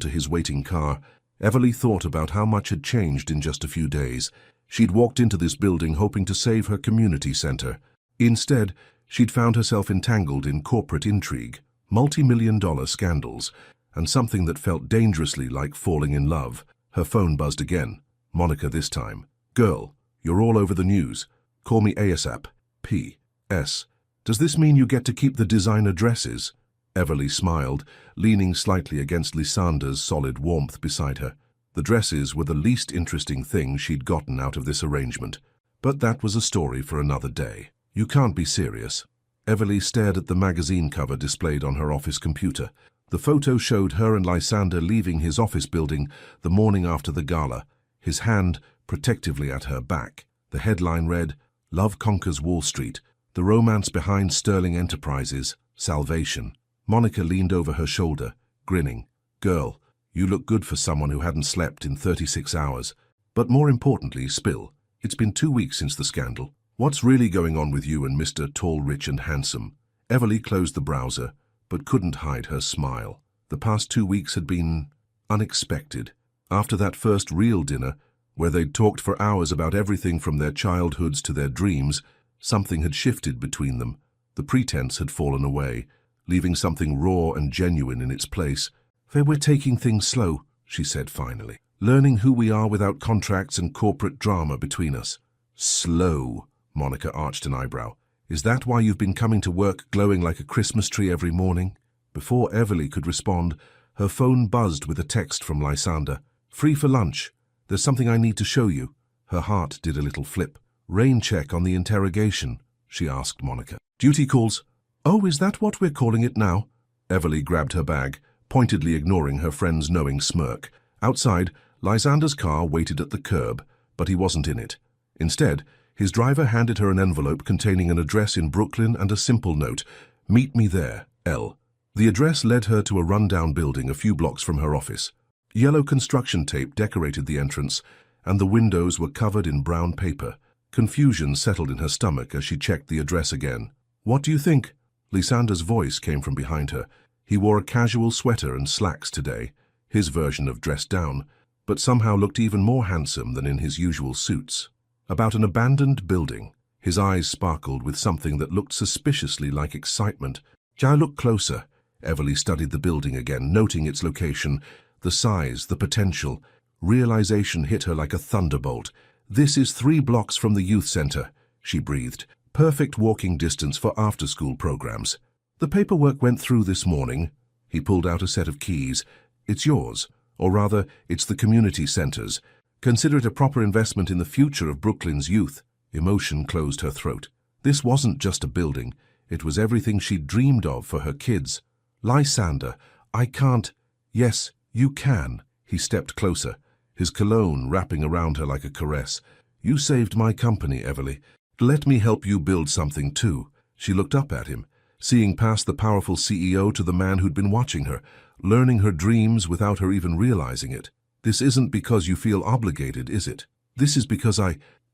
to his waiting car, Everly thought about how much had changed in just a few days. She'd walked into this building hoping to save her community center. Instead, she'd found herself entangled in corporate intrigue, multi-million-dollar scandals, and something that felt dangerously like falling in love. Her phone buzzed again. Monica this time. Girl, you're all over the news. Call me ASAP. P.S. Does this mean you get to keep the designer dresses? Everly smiled, leaning slightly against Lysander's solid warmth beside her. The dresses were the least interesting thing she'd gotten out of this arrangement. But that was a story for another day. You can't be serious. Everly stared at the magazine cover displayed on her office computer. The photo showed her and Lysander leaving his office building the morning after the gala, his hand protectively at her back. The headline read, Love Conquers Wall Street, the romance behind Sterling Enterprises, Salvation. Monica leaned over her shoulder, grinning. Girl, you look good for someone who hadn't slept in 36 hours. But more importantly, Spill, it's been 2 weeks since the scandal. What's really going on with you and Mr. Tall, Rich and Handsome? Everly closed the browser, but couldn't hide her smile. The past 2 weeks had been unexpected. After that first real dinner, where they'd talked for hours about everything from their childhoods to their dreams, something had shifted between them. The pretense had fallen away, leaving something raw and genuine in its place. We're taking things slow, she said finally. Learning who we are without contracts and corporate drama between us. Slow, Monica arched an eyebrow. Is that why you've been coming to work glowing like a Christmas tree every morning? Before Everly could respond, her phone buzzed with a text from Lysander. Free for lunch. There's something I need to show you. Her heart did a little flip. Rain check on the interrogation, she asked Monica. Duty calls. Oh, is that what we're calling it now? Everly grabbed her bag, pointedly ignoring her friend's knowing smirk. Outside, Lysander's car waited at the curb, but he wasn't in it. Instead, his driver handed her an envelope containing an address in Brooklyn and a simple note, Meet me there, L. The address led her to a rundown building a few blocks from her office. Yellow construction tape decorated the entrance, and the windows were covered in brown paper. Confusion settled in her stomach as she checked the address again. What do you think? Lysander's voice came from behind her. He wore a casual sweater and slacks today, his version of dressed down, but somehow looked even more handsome than in his usual suits. About an abandoned building, his eyes sparkled with something that looked suspiciously like excitement. I looked closer. Everly studied the building again, noting its location, the size, the potential. Realization hit her like a thunderbolt. This is 3 blocks from the youth center, she breathed. Perfect walking distance for after-school programs. The paperwork went through this morning. He pulled out a set of keys. It's yours, or rather, it's the community center's. Consider it a proper investment in the future of Brooklyn's youth. Emotion closed her throat. This wasn't just a building. It was everything she'd dreamed of for her kids. Lysander, I can't. Yes, you can. He stepped closer, his cologne wrapping around her like a caress. You saved my company, Everly. Let me help you build something too. She looked up at him, seeing past the powerful CEO to the man who'd been watching her, learning her dreams without her even realizing it. This isn't because you feel obligated, is it? This is because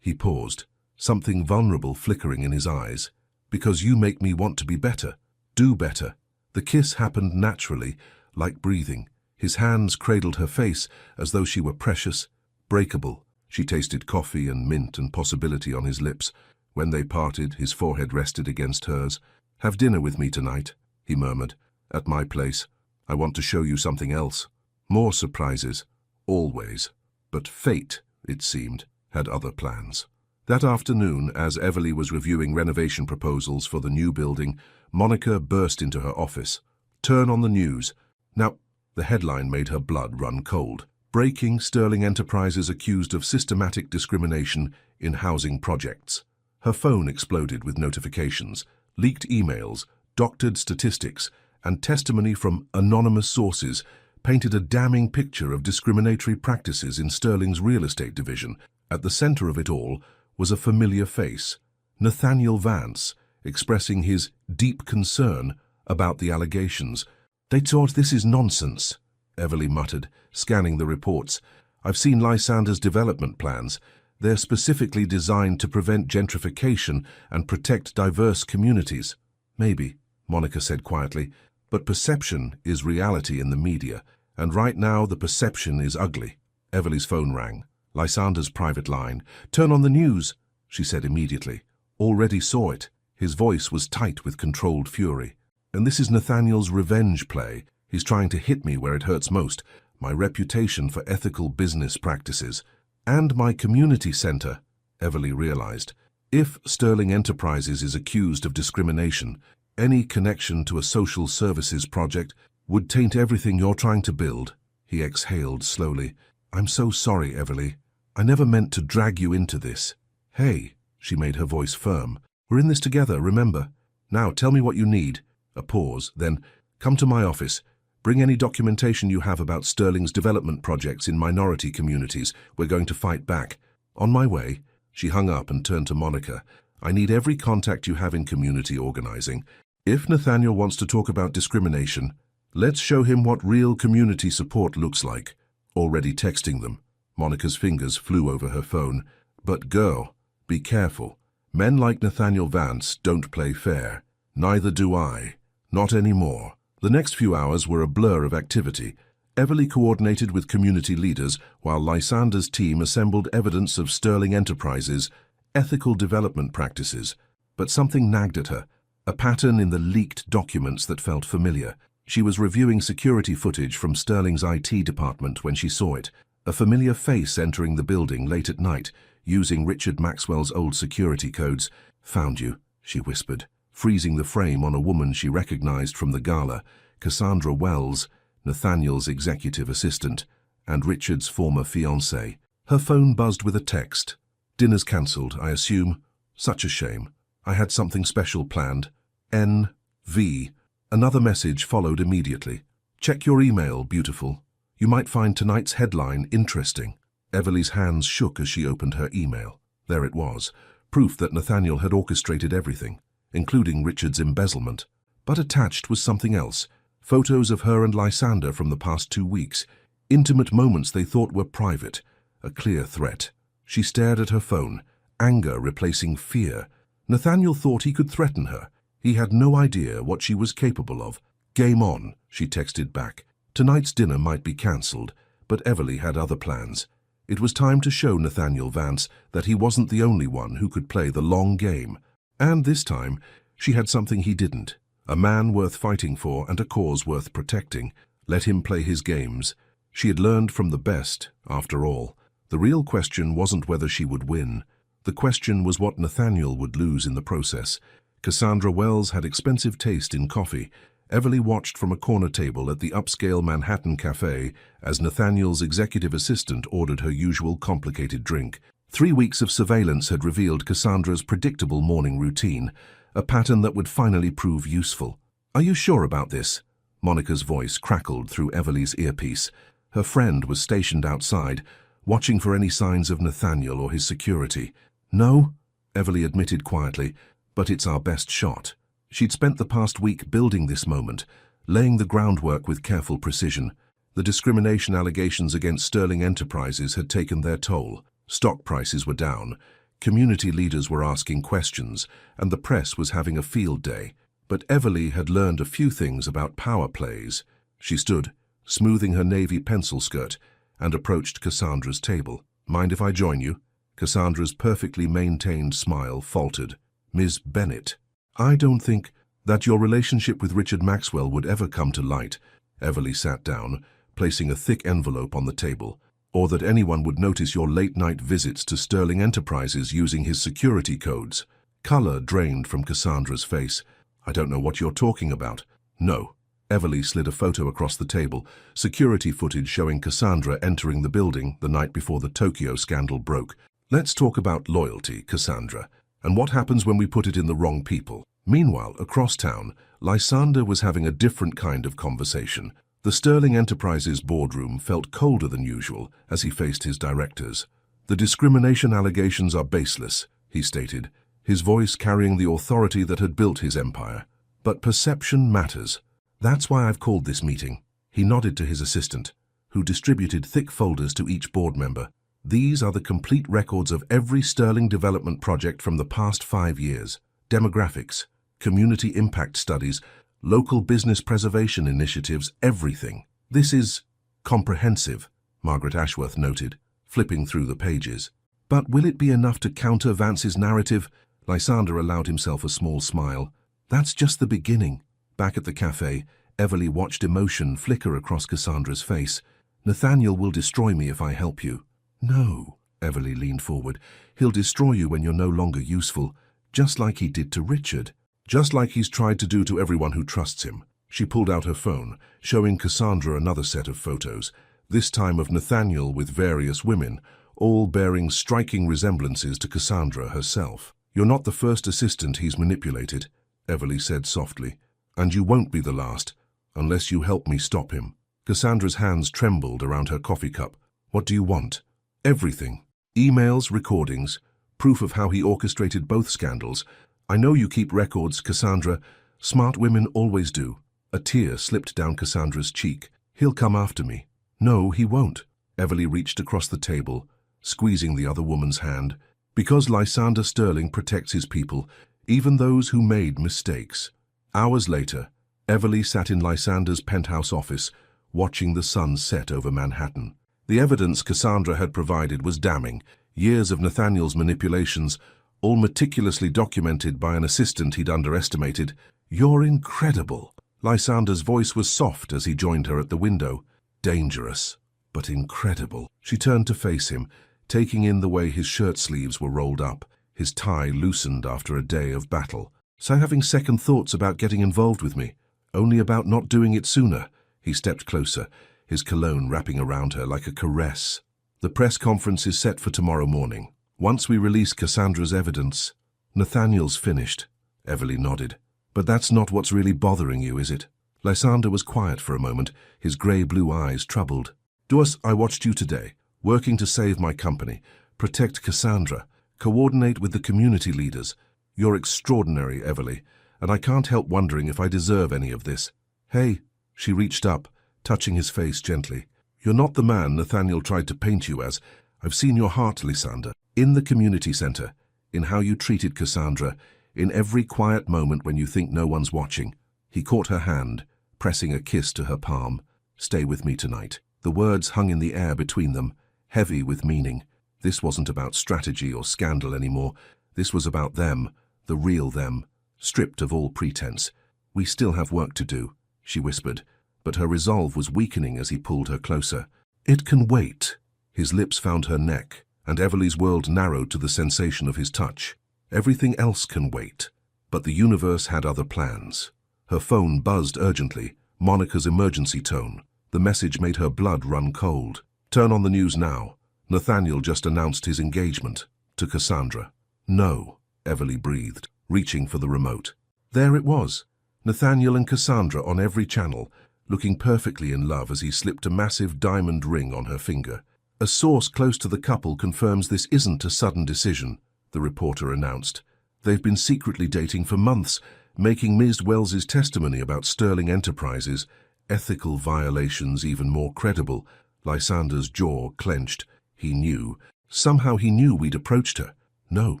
He paused, something vulnerable flickering in his eyes. Because you make me want to be better. Do better. The kiss happened naturally, like breathing. His hands cradled her face as though she were precious, breakable. She tasted coffee and mint and possibility on his lips. When they parted, his forehead rested against hers. Have dinner with me tonight, he murmured. At my place. I want to show you something else. More surprises. Always. But fate, it seemed, had other plans. That afternoon, as Everly was reviewing renovation proposals for the new building, Monica burst into her office. Turn on the news. Now, the headline made her blood run cold. Breaking: Sterling Enterprises accused of systematic discrimination in housing projects. Her phone exploded with notifications, leaked emails, doctored statistics, and testimony from anonymous sources painted a damning picture of discriminatory practices in Sterling's real estate division. At the center of it all was a familiar face, Nathaniel Vance, expressing his deep concern about the allegations. "They thought this is nonsense," Everly muttered, scanning the reports. "I've seen Lysander's development plans. They're specifically designed to prevent gentrification and protect diverse communities." "Maybe," Monica said quietly, "but perception is reality in the media, and right now the perception is ugly." Everly's phone rang. Lysander's private line. "Turn on the news," she said immediately. "Already saw it." His voice was tight with controlled fury. "And this is Nathaniel's revenge play. He's trying to hit me where it hurts most, my reputation for ethical business practices. And my community center," Everly realized. "If Sterling Enterprises is accused of discrimination, any connection to a social services project would taint everything you're trying to build." He exhaled slowly. "I'm so sorry, Everly. I never meant to drag you into this." "Hey," she made her voice firm. "We're in this together, remember? Now tell me what you need." A pause, then, "Come to my office. Bring any documentation you have about Sterling's development projects in minority communities. We're going to fight back." "On my way." She hung up and turned to Monica. "I need every contact you have in community organizing. If Nathaniel wants to talk about discrimination, let's show him what real community support looks like." Already texting them. Monica's fingers flew over her phone. "But girl, be careful. Men like Nathaniel Vance don't play fair. Neither do I. Not anymore." The next few hours were a blur of activity. Everly coordinated with community leaders, while Lysander's team assembled evidence of Sterling Enterprises' ethical development practices. But something nagged at her, a pattern in the leaked documents that felt familiar. She was reviewing security footage from Sterling's IT department when she saw it, a familiar face entering the building late at night, using Richard Maxwell's old security codes. "Found you," she whispered, freezing the frame on a woman she recognized from the gala, Cassandra Wells, Nathaniel's executive assistant, and Richard's former fiancée. Her phone buzzed with a text. "Dinner's cancelled, I assume. Such a shame. I had something special planned. N.V." Another message followed immediately. "Check your email, beautiful. You might find tonight's headline interesting." Everly's hands shook as she opened her email. There it was, proof that Nathaniel had orchestrated everything, including Richard's embezzlement. But attached was something else. Photos of her and Lysander from the past 2 weeks. Intimate moments they thought were private. A clear threat. She stared at her phone, anger replacing fear. Nathaniel thought he could threaten her. He had no idea what she was capable of. "Game on," she texted back. Tonight's dinner might be cancelled, but Everly had other plans. It was time to show Nathaniel Vance that he wasn't the only one who could play the long game. And this time, she had something he didn't. A man worth fighting for and a cause worth protecting. Let him play his games. She had learned from the best, after all. The real question wasn't whether she would win. The question was what Nathaniel would lose in the process. Cassandra Wells had expensive taste in coffee. Everly watched from a corner table at the upscale Manhattan cafe as Nathaniel's executive assistant ordered her usual complicated drink. 3 weeks of surveillance had revealed Cassandra's predictable morning routine, a pattern that would finally prove useful. "Are you sure about this?" Monica's voice crackled through Everly's earpiece. Her friend was stationed outside, watching for any signs of Nathaniel or his security. "No," Everly admitted quietly, "but it's our best shot." She'd spent the past week building this moment, laying the groundwork with careful precision. The discrimination allegations against Sterling Enterprises had taken their toll. Stock prices were down, community leaders were asking questions, and the press was having a field day. But Everly had learned a few things about power plays. She stood, smoothing her navy pencil skirt, and approached Cassandra's table. "Mind if I join you?" Cassandra's perfectly maintained smile faltered. "Ms. Bennett, I don't think that your relationship with Richard Maxwell would ever come to light." Everly sat down, placing a thick envelope on the table. Or that anyone would notice your late-night visits to Sterling Enterprises using his security codes. Color drained from Cassandra's face. I don't know what you're talking about. No. Everly slid a photo across the table, security footage showing Cassandra entering the building the night before the Tokyo scandal broke. Let's talk about loyalty, Cassandra, and what happens when we put it in the wrong people. Meanwhile, across town, Lysander was having a different kind of conversation. The Sterling Enterprises boardroom felt colder than usual as he faced his directors. The discrimination allegations are baseless, he stated, his voice carrying the authority that had built his empire. But perception matters. That's why I've called this meeting. He nodded to his assistant, who distributed thick folders to each board member. These are the complete records of every Sterling development project from the past 5 years. Demographics, community impact studies, local business preservation initiatives, everything. This is comprehensive, Margaret Ashworth noted, flipping through the pages. But will it be enough to counter Vance's narrative? Lysander allowed himself a small smile. That's just the beginning. Back at the cafe, Everly watched emotion flicker across Cassandra's face. Nathaniel will destroy me if I help you. No, Everly leaned forward. He'll destroy you when you're no longer useful, just like he did to Richard. Just like he's tried to do to everyone who trusts him. She pulled out her phone, showing Cassandra another set of photos, this time of Nathaniel with various women, all bearing striking resemblances to Cassandra herself. You're not the first assistant he's manipulated, Everly said softly, and you won't be the last, unless you help me stop him. Cassandra's hands trembled around her coffee cup. What do you want? Everything. Emails, recordings, proof of how he orchestrated both scandals. I know you keep records, Cassandra. Smart women always do. A tear slipped down Cassandra's cheek. He'll come after me. No, he won't. Everly reached across the table, squeezing the other woman's hand. Because Lysander Sterling protects his people, even those who made mistakes. Hours later, Everly sat in Lysander's penthouse office, watching the sun set over Manhattan. The evidence Cassandra had provided was damning. Years of Nathaniel's manipulations, all meticulously documented by an assistant he'd underestimated. You're incredible. Lysander's voice was soft as he joined her at the window. Dangerous, but incredible. She turned to face him, taking in the way his shirt sleeves were rolled up, his tie loosened after a day of battle. So having second thoughts about getting involved with me, only about not doing it sooner. He stepped closer, his cologne wrapping around her like a caress. The press conference is set for tomorrow morning. Once we release Cassandra's evidence, Nathaniel's finished. Everly nodded. But that's not what's really bothering you, is it? Lysander was quiet for a moment, his grey-blue eyes troubled. Duas, I watched you today, working to save my company, protect Cassandra, coordinate with the community leaders. You're extraordinary, Everly, and I can't help wondering if I deserve any of this. Hey, she reached up, touching his face gently. You're not the man Nathaniel tried to paint you as. I've seen your heart, Lysander. In the community center, in how you treated Cassandra, in every quiet moment when you think no one's watching. He caught her hand, pressing a kiss to her palm. Stay with me tonight. The words hung in the air between them, heavy with meaning. This wasn't about strategy or scandal anymore. This was about them, the real them, stripped of all pretense. We still have work to do, she whispered, but her resolve was weakening as he pulled her closer. It can wait. His lips found her neck, and Everly's world narrowed to the sensation of his touch. Everything else can wait. But the universe had other plans. Her phone buzzed urgently, Monica's emergency tone. The message made her blood run cold. Turn on the news now. Nathaniel just announced his engagement to Cassandra. No, Everly breathed, reaching for the remote. There it was. Nathaniel and Cassandra on every channel, looking perfectly in love as he slipped a massive diamond ring on her finger. A source close to the couple confirms this isn't a sudden decision, the reporter announced. They've been secretly dating for months, making Ms. Wells's testimony about Sterling Enterprises' ethical violations even more credible. Lysander's jaw clenched. He knew. Somehow he knew we'd approached her. No.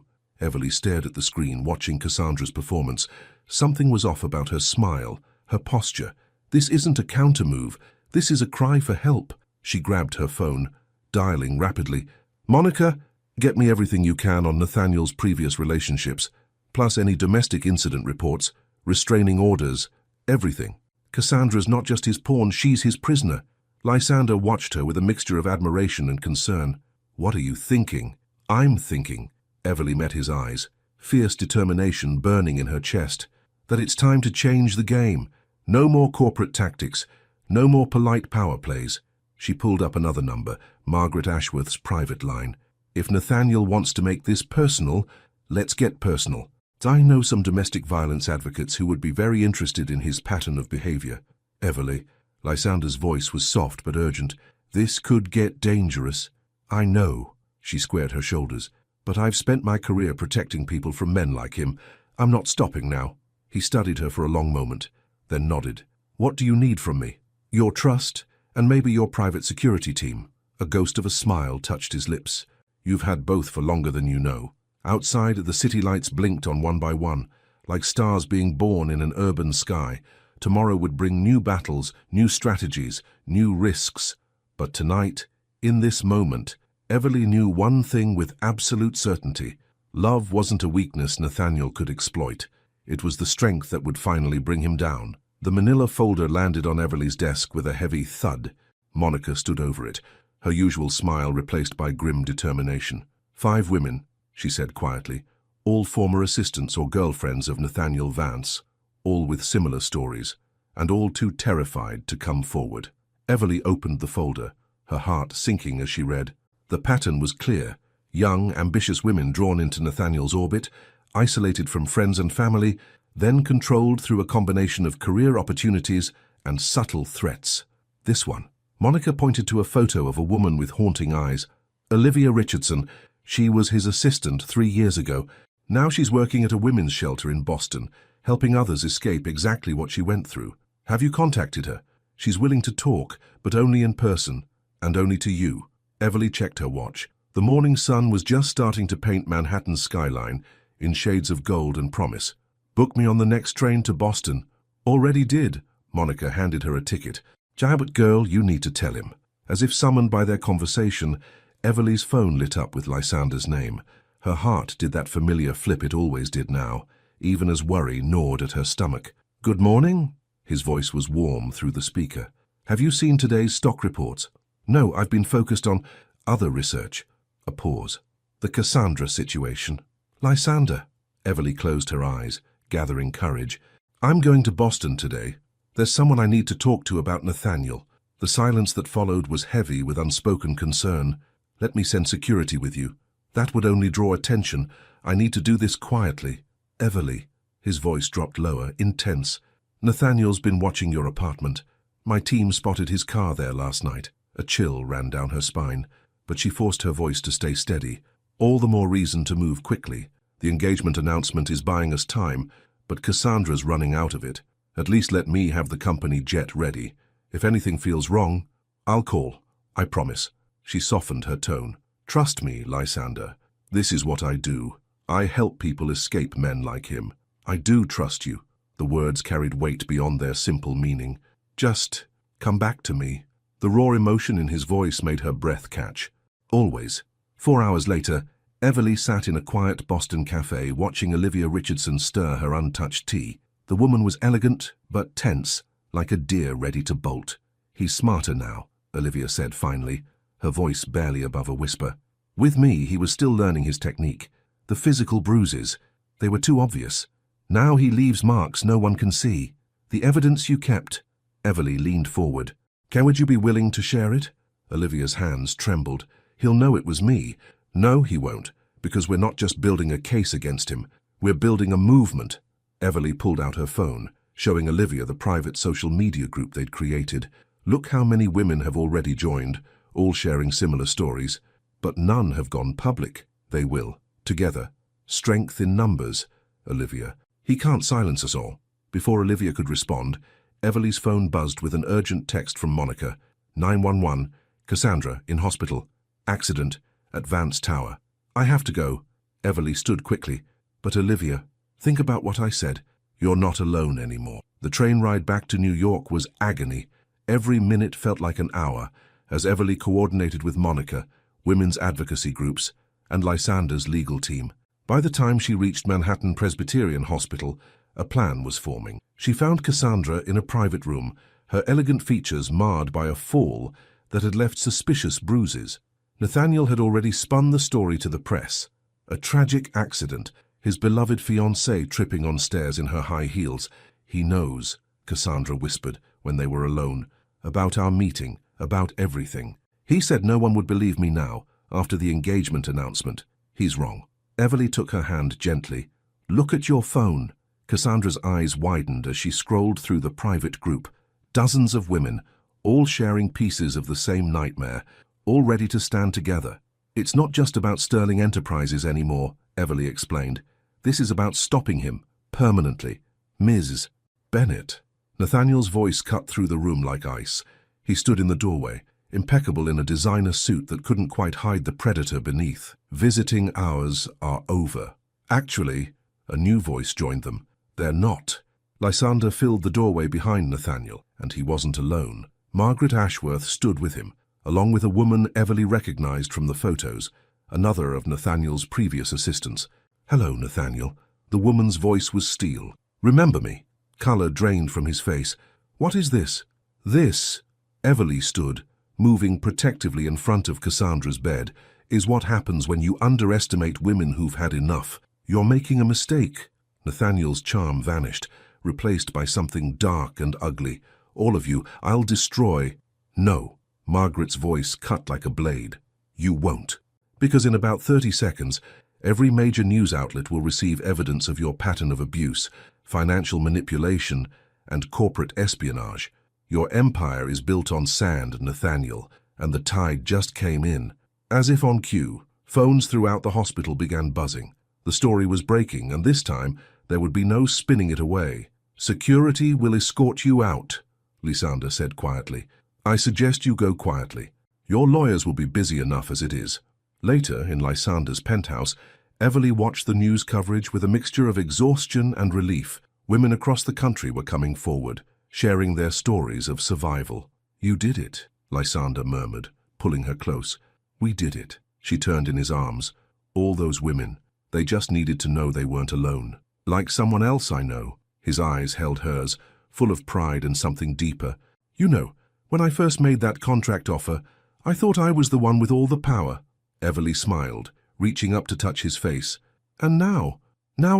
Everly stared at the screen, watching Cassandra's performance. Something was off about her smile, her posture. This isn't a counter-move. This is a cry for help. She grabbed her phone, dialing rapidly. Monica, get me everything you can on Nathaniel's previous relationships, plus any domestic incident reports, restraining orders, everything. Cassandra's not just his pawn, she's his prisoner. Lysander watched her with a mixture of admiration and concern. What are you thinking? I'm thinking. Everly met his eyes, fierce determination burning in her chest, that it's time to change the game. No more corporate tactics, no more polite power plays. She pulled up another number, Margaret Ashworth's private line. If Nathaniel wants to make this personal, let's get personal. I know some domestic violence advocates who would be very interested in his pattern of behavior. Everly, Lysander's voice was soft but urgent. This could get dangerous. I know, she squared her shoulders, but I've spent my career protecting people from men like him. I'm not stopping now. He studied her for a long moment, then nodded. What do you need from me? Your trust, and maybe your private security team. A ghost of a smile touched his lips. You've had both for longer than you know. Outside, the city lights blinked on one by one, like stars being born in an urban sky. Tomorrow would bring new battles, new strategies, new risks. But tonight, in this moment, Everly knew one thing with absolute certainty. Love wasn't a weakness Nathaniel could exploit. It was the strength that would finally bring him down. The manila folder landed on Everly's desk with a heavy thud. Monica stood over it, her usual smile replaced by grim determination. 5 women, she said quietly, all former assistants or girlfriends of Nathaniel Vance, all with similar stories, and all too terrified to come forward. Everly opened the folder, her heart sinking as she read. The pattern was clear. Young, ambitious women drawn into Nathaniel's orbit, isolated from friends and family, then controlled through a combination of career opportunities and subtle threats. This one. Monica pointed to a photo of a woman with haunting eyes. Olivia Richardson. She was his assistant 3 years ago. Now she's working at a women's shelter in Boston, helping others escape exactly what she went through. Have you contacted her? She's willing to talk, but only in person, and only to you. Everly checked her watch. The morning sun was just starting to paint Manhattan's skyline in shades of gold and promise. Book me on the next train to Boston. Already did. Monica handed her a ticket. But girl, you need to tell him. As if summoned by their conversation, Everly's phone lit up with Lysander's name. Her heart did that familiar flip it always did now, even as worry gnawed at her stomach. Good morning? His voice was warm through the speaker. Have you seen today's stock reports? No, I've been focused on other research. A pause. The Cassandra situation. Lysander. Everly closed her eyes, gathering courage. I'm going to Boston today. There's someone I need to talk to about Nathaniel. The silence that followed was heavy with unspoken concern. Let me send security with you. That would only draw attention. I need to do this quietly. Everly. His voice dropped lower, intense. Nathaniel's been watching your apartment. My team spotted his car there last night. A chill ran down her spine, but she forced her voice to stay steady. All the more reason to move quickly. The engagement announcement is buying us time, but Cassandra's running out of it. At least let me have the company jet ready. If anything feels wrong, I'll call. I promise. She softened her tone. Trust me, Lysander. This is what I do. I help people escape men like him. I do trust you. The words carried weight beyond their simple meaning. Just come back to me. The raw emotion in his voice made her breath catch. Always. 4 hours later, Everly sat in a quiet Boston cafe watching Olivia Richardson stir her untouched tea. The woman was elegant, but tense, like a deer ready to bolt. He's smarter now, Olivia said finally, her voice barely above a whisper. With me, he was still learning his technique. The physical bruises, they were too obvious. Now he leaves marks no one can see. The evidence you kept. Everly leaned forward. Would you be willing to share it? Olivia's hands trembled. He'll know it was me. No, he won't, because we're not just building a case against him. We're building a movement. Everly pulled out her phone, showing Olivia the private social media group they'd created. Look how many women have already joined, all sharing similar stories. But none have gone public. They will. Together. Strength in numbers. Olivia. He can't silence us all. Before Olivia could respond, Everly's phone buzzed with an urgent text from Monica. 911. Cassandra, in hospital. Accident. At Vance Tower. I have to go. Everly stood quickly. But Olivia, think about what I said. You're not alone anymore. The train ride back to New York was agony. Every minute felt like an hour, as Everly coordinated with Monica, women's advocacy groups, and Lysander's legal team. By the time she reached Manhattan Presbyterian Hospital, a plan was forming. She found Cassandra in a private room, her elegant features marred by a fall that had left suspicious bruises. Nathaniel had already spun the story to the press. A tragic accident, his beloved fiancée tripping on stairs in her high heels. "He knows," Cassandra whispered when they were alone, "about our meeting, about everything. He said no one would believe me now, after the engagement announcement. He's wrong." Everly took her hand gently. "Look at your phone." Cassandra's eyes widened as she scrolled through the private group. Dozens of women, all sharing pieces of the same nightmare, all ready to stand together. "It's not just about Sterling Enterprises anymore," Everly explained. "This is about stopping him, permanently. Ms. Bennett." Nathaniel's voice cut through the room like ice. He stood in the doorway, impeccable in a designer suit that couldn't quite hide the predator beneath. "Visiting hours are over." "Actually," a new voice joined them, "they're not." Lysander filled the doorway behind Nathaniel, and he wasn't alone. Margaret Ashworth stood with him, along with a woman Everly recognized from the photos, another of Nathaniel's previous assistants. "Hello, Nathaniel." The woman's voice was steel. "Remember me?" Color drained from his face. "What is this?" "This," Everly stood, moving protectively in front of Cassandra's bed, "is what happens when you underestimate women who've had enough. You're making a mistake." Nathaniel's charm vanished, replaced by something dark and ugly. "All of you, I'll destroy." "No." Margaret's voice cut like a blade. "You won't. Because in about 30 seconds, every major news outlet will receive evidence of your pattern of abuse, financial manipulation, and corporate espionage. Your empire is built on sand, Nathaniel, and the tide just came in." As if on cue, phones throughout the hospital began buzzing. The story was breaking, and this time there would be no spinning it away. "Security will escort you out," Lysander said quietly. "I suggest you go quietly. Your lawyers will be busy enough as it is." Later, in Lysander's penthouse, Everly watched the news coverage with a mixture of exhaustion and relief. Women across the country were coming forward, sharing their stories of survival. "You did it," Lysander murmured, pulling her close. "We did it." She turned in his arms. "All those women, they just needed to know they weren't alone. Like someone else I know." His eyes held hers, full of pride and something deeper. "You know, when I first made that contract offer, I thought I was the one with all the power." Everly smiled, reaching up to touch his face. "And now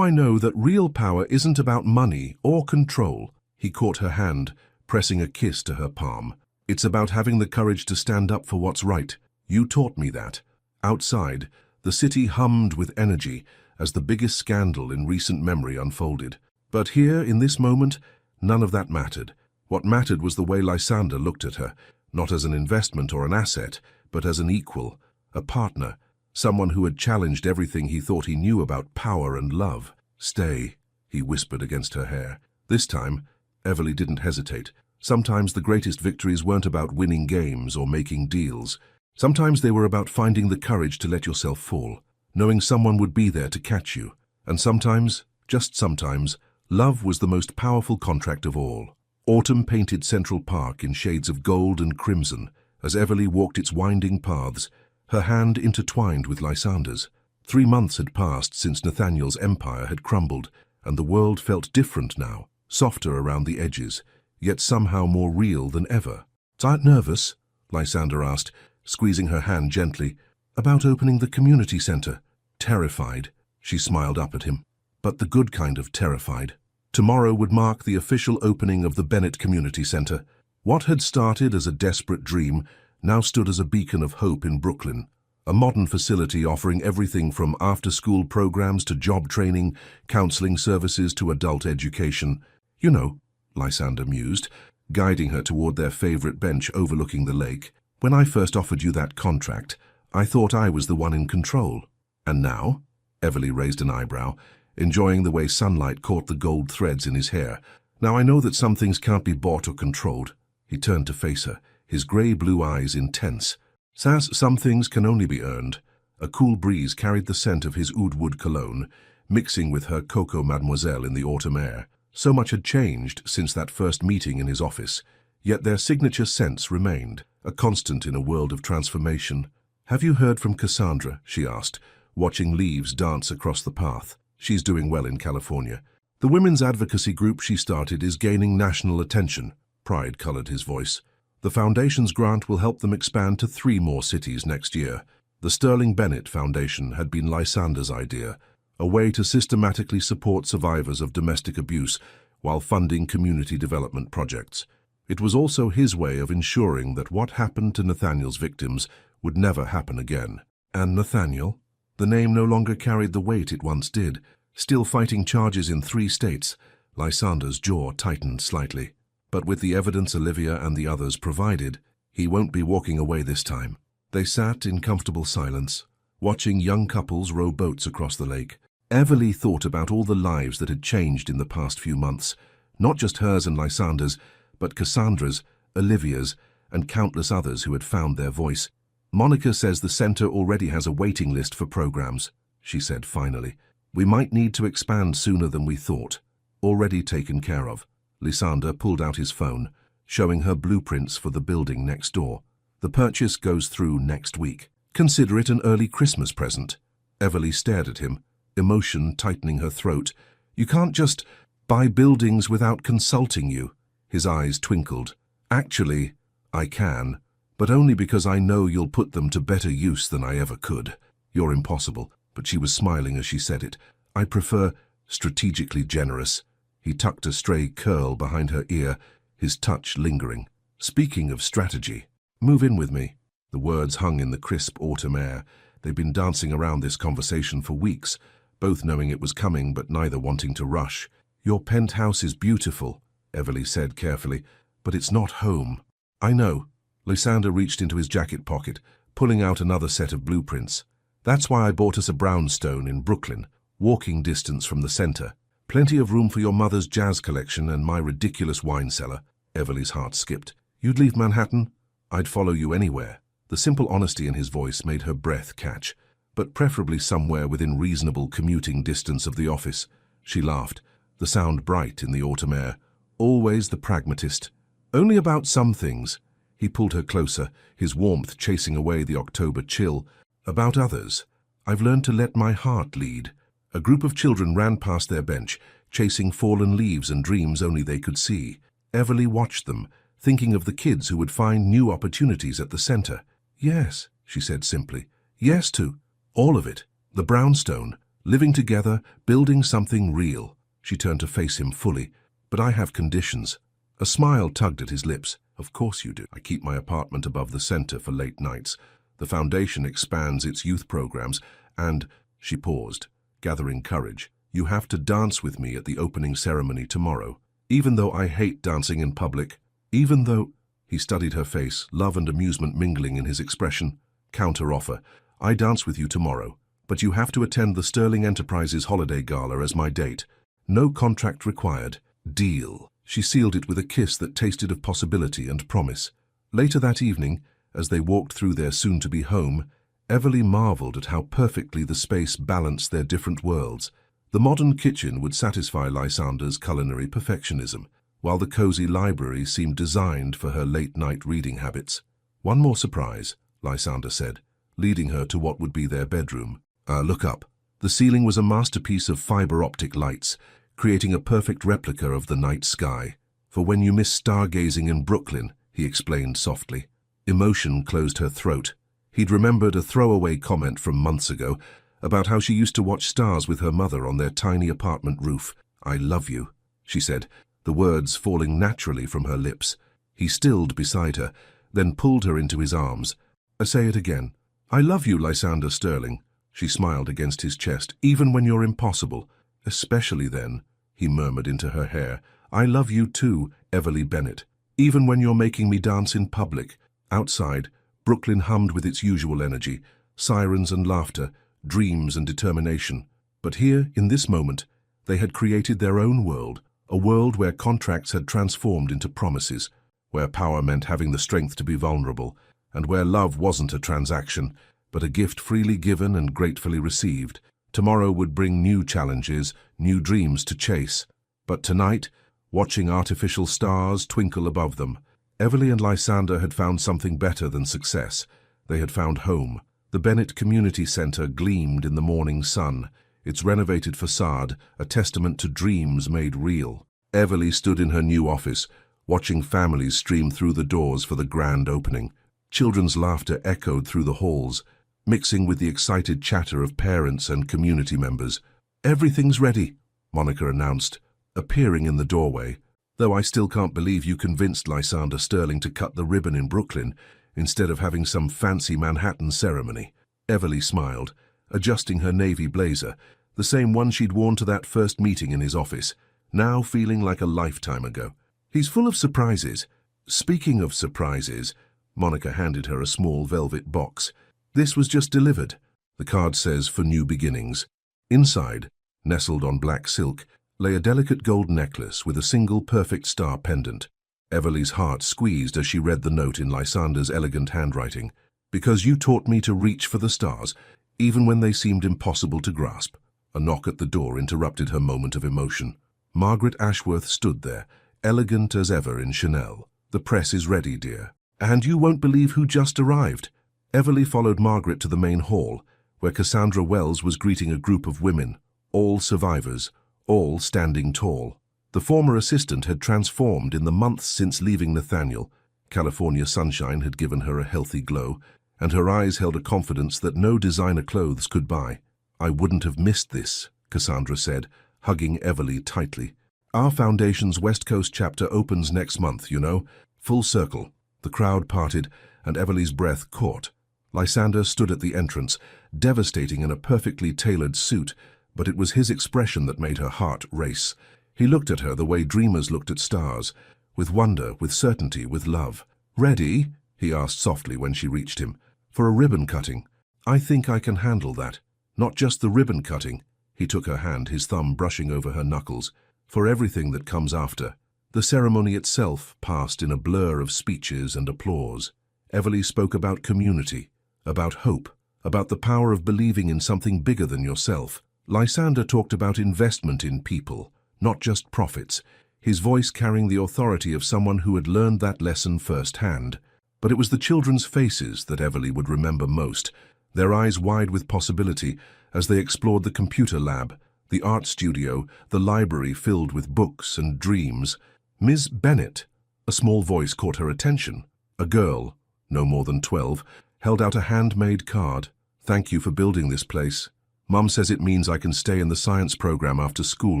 I know that real power isn't about money or control." He caught her hand, pressing a kiss to her palm. "It's about having the courage to stand up for what's right. You taught me that." Outside, the city hummed with energy as the biggest scandal in recent memory unfolded. But here, in this moment, none of that mattered. What mattered was the way Lysander looked at her, not as an investment or an asset, but as an equal, a partner, someone who had challenged everything he thought he knew about power and love. "Stay," he whispered against her hair. This time, Everly didn't hesitate. Sometimes the greatest victories weren't about winning games or making deals. Sometimes they were about finding the courage to let yourself fall, knowing someone would be there to catch you. And sometimes, just sometimes, love was the most powerful contract of all. Autumn painted Central Park in shades of gold and crimson as Everly walked its winding paths, her hand intertwined with Lysander's. 3 months had passed since Nathaniel's empire had crumbled, and the world felt different now, softer around the edges, yet somehow more real than ever. "Aren't nervous?" Lysander asked, squeezing her hand gently. "About opening the community center." "Terrified," she smiled up at him, but the good kind of terrified. Tomorrow would mark the official opening of the Bennett Community Center. What had started as a desperate dream now stood as a beacon of hope in Brooklyn, a modern facility offering everything from after-school programs to job training, counseling services to adult education. "You know," Lysander mused, guiding her toward their favorite bench overlooking the lake, "when I first offered you that contract, I thought I was the one in control. And now?" Everly raised an eyebrow, enjoying the way sunlight caught the gold threads in his hair. "Now I know that some things can't be bought or controlled." He turned to face her, his grey-blue eyes intense. "Some things can only be earned." A cool breeze carried the scent of his oud wood cologne, mixing with her Coco Mademoiselle in the autumn air. So much had changed since that first meeting in his office, yet their signature scents remained, a constant in a world of transformation. "Have you heard from Cassandra?" she asked, watching leaves dance across the path. "She's doing well in California. The women's advocacy group she started is gaining national attention. Pride colored his voice. The foundation's grant will help them expand to 3 more cities next year. The Sterling Bennett Foundation had been Lysander's idea, a way to systematically support survivors of domestic abuse while funding community development projects. It was also his way of ensuring that what happened to Nathaniel's victims would never happen again. And Nathaniel? The name no longer carried the weight it once did. Still fighting charges in 3 states, Lysander's jaw tightened slightly. But with the evidence Olivia and the others provided, he won't be walking away this time. They sat in comfortable silence, watching young couples row boats across the lake. Everly thought about all the lives that had changed in the past few months, not just hers and Lysander's, but Cassandra's, Olivia's, and countless others who had found their voice. Monica says the center already has a waiting list for programs, she said finally. We might need to expand sooner than we thought. Already taken care of. Lysander pulled out his phone, showing her blueprints for the building next door. The purchase goes through next week. Consider it an early Christmas present. Everly stared at him, emotion tightening her throat. You can't just buy buildings without consulting you. His eyes twinkled. Actually, I can, but only because I know you'll put them to better use than I ever could. You're impossible, but she was smiling as she said it. I prefer strategically generous. He tucked a stray curl behind her ear, his touch lingering. Speaking of strategy, move in with me. The words hung in the crisp autumn air. They'd been dancing around this conversation for weeks, both knowing it was coming but neither wanting to rush. Your penthouse is beautiful, Everly said carefully, but it's not home. I know. Lysander reached into his jacket pocket, pulling out another set of blueprints. That's why I bought us a brownstone in Brooklyn, walking distance from the center. Plenty of room for your mother's jazz collection and my ridiculous wine cellar. Everly's heart skipped. You'd leave Manhattan? I'd follow you anywhere. The simple honesty in his voice made her breath catch, but preferably somewhere within reasonable commuting distance of the office. She laughed, the sound bright in the autumn air. Always the pragmatist. Only about some things. He pulled her closer, his warmth chasing away the October chill. About others, I've learned to let my heart lead. A group of children ran past their bench, chasing fallen leaves and dreams only they could see. Everly watched them, thinking of the kids who would find new opportunities at the center. Yes, she said simply. Yes to all of it. The brownstone, living together, building something real. She turned to face him fully. But I have conditions. A smile tugged at his lips. Of course you do. I keep my apartment above the center for late nights. The foundation expands its youth programs, and she paused, gathering courage. You have to dance with me at the opening ceremony tomorrow. Even though I hate dancing in public, even though... He studied her face, love and amusement mingling in his expression. Counter-offer. I dance with you tomorrow, but you have to attend the Sterling Enterprises holiday gala as my date. No contract required. Deal. She sealed it with a kiss that tasted of possibility and promise. Later that evening, as they walked through their soon-to-be home, Everly marveled at how perfectly the space balanced their different worlds. The modern kitchen would satisfy Lysander's culinary perfectionism, while the cozy library seemed designed for her late-night reading habits. One more surprise, Lysander said, leading her to what would be their bedroom. Look up. The ceiling was a masterpiece of fiber-optic lights, creating a perfect replica of the night sky. For when you miss stargazing in Brooklyn, he explained softly. Emotion closed her throat. He'd remembered a throwaway comment from months ago about how she used to watch stars with her mother on their tiny apartment roof. I love you, she said, the words falling naturally from her lips. He stilled beside her, then pulled her into his arms. Say it again. I love you, Lysander Sterling. She smiled against his chest. Even when you're impossible. Especially then, he murmured into her hair. I love you too, Everly Bennett. Even when you're making me dance in public. Outside, Brooklyn hummed with its usual energy, sirens and laughter, dreams and determination. But here, in this moment, they had created their own world, a world where contracts had transformed into promises, where power meant having the strength to be vulnerable, and where love wasn't a transaction, but a gift freely given and gratefully received. Tomorrow would bring new challenges, new dreams to chase. But tonight, watching artificial stars twinkle above them, Everly and Lysander had found something better than success. They had found home. The Bennett Community Center gleamed in the morning sun, its renovated facade a testament to dreams made real. Everly stood in her new office, watching families stream through the doors for the grand opening. Children's laughter echoed through the halls, mixing with the excited chatter of parents and community members. "Everything's ready," Monica announced, appearing in the doorway. "Though I still can't believe you convinced Lysander Sterling to cut the ribbon in Brooklyn instead of having some fancy Manhattan ceremony." Everly smiled, adjusting her navy blazer, the same one she'd worn to that first meeting in his office, now feeling like a lifetime ago. "He's full of surprises." "Speaking of surprises," Monica handed her a small velvet box. "This was just delivered." The card says, "For new beginnings." Inside, nestled on black silk, lay a delicate gold necklace with a single perfect star pendant. Everly's heart squeezed as she read the note in Lysander's elegant handwriting. "Because you taught me to reach for the stars, even when they seemed impossible to grasp." A knock at the door interrupted her moment of emotion. Margaret Ashworth stood there, elegant as ever in Chanel. "The press is ready, dear. And you won't believe who just arrived." Everly followed Margaret to the main hall, where Cassandra Wells was greeting a group of women, all survivors, all standing tall. The former assistant had transformed in the months since leaving Nathaniel. California sunshine had given her a healthy glow, and her eyes held a confidence that no designer clothes could buy. "I wouldn't have missed this," Cassandra said, hugging Everly tightly. "Our foundation's West Coast chapter opens next month, you know. Full circle." The crowd parted, and Everly's breath caught. Lysander stood at the entrance, devastating in a perfectly tailored suit, but it was his expression that made her heart race. He looked at her the way dreamers looked at stars, with wonder, with certainty, with love. "Ready?" he asked softly when she reached him. "For a ribbon cutting. I think I can handle that. Not just the ribbon cutting." He took her hand, his thumb brushing over her knuckles. "For everything that comes after." The ceremony itself passed in a blur of speeches and applause. Everly spoke about community, about hope, about the power of believing in something bigger than yourself. Lysander talked about investment in people, not just profits, his voice carrying the authority of someone who had learned that lesson firsthand. But it was the children's faces that Everly would remember most, their eyes wide with possibility as they explored the computer lab, the art studio, the library filled with books and dreams. "Ms. Bennett," a small voice caught her attention. A girl, no more than 12, held out a handmade card. "Thank you for building this place. Mum says it means I can stay in the science program after school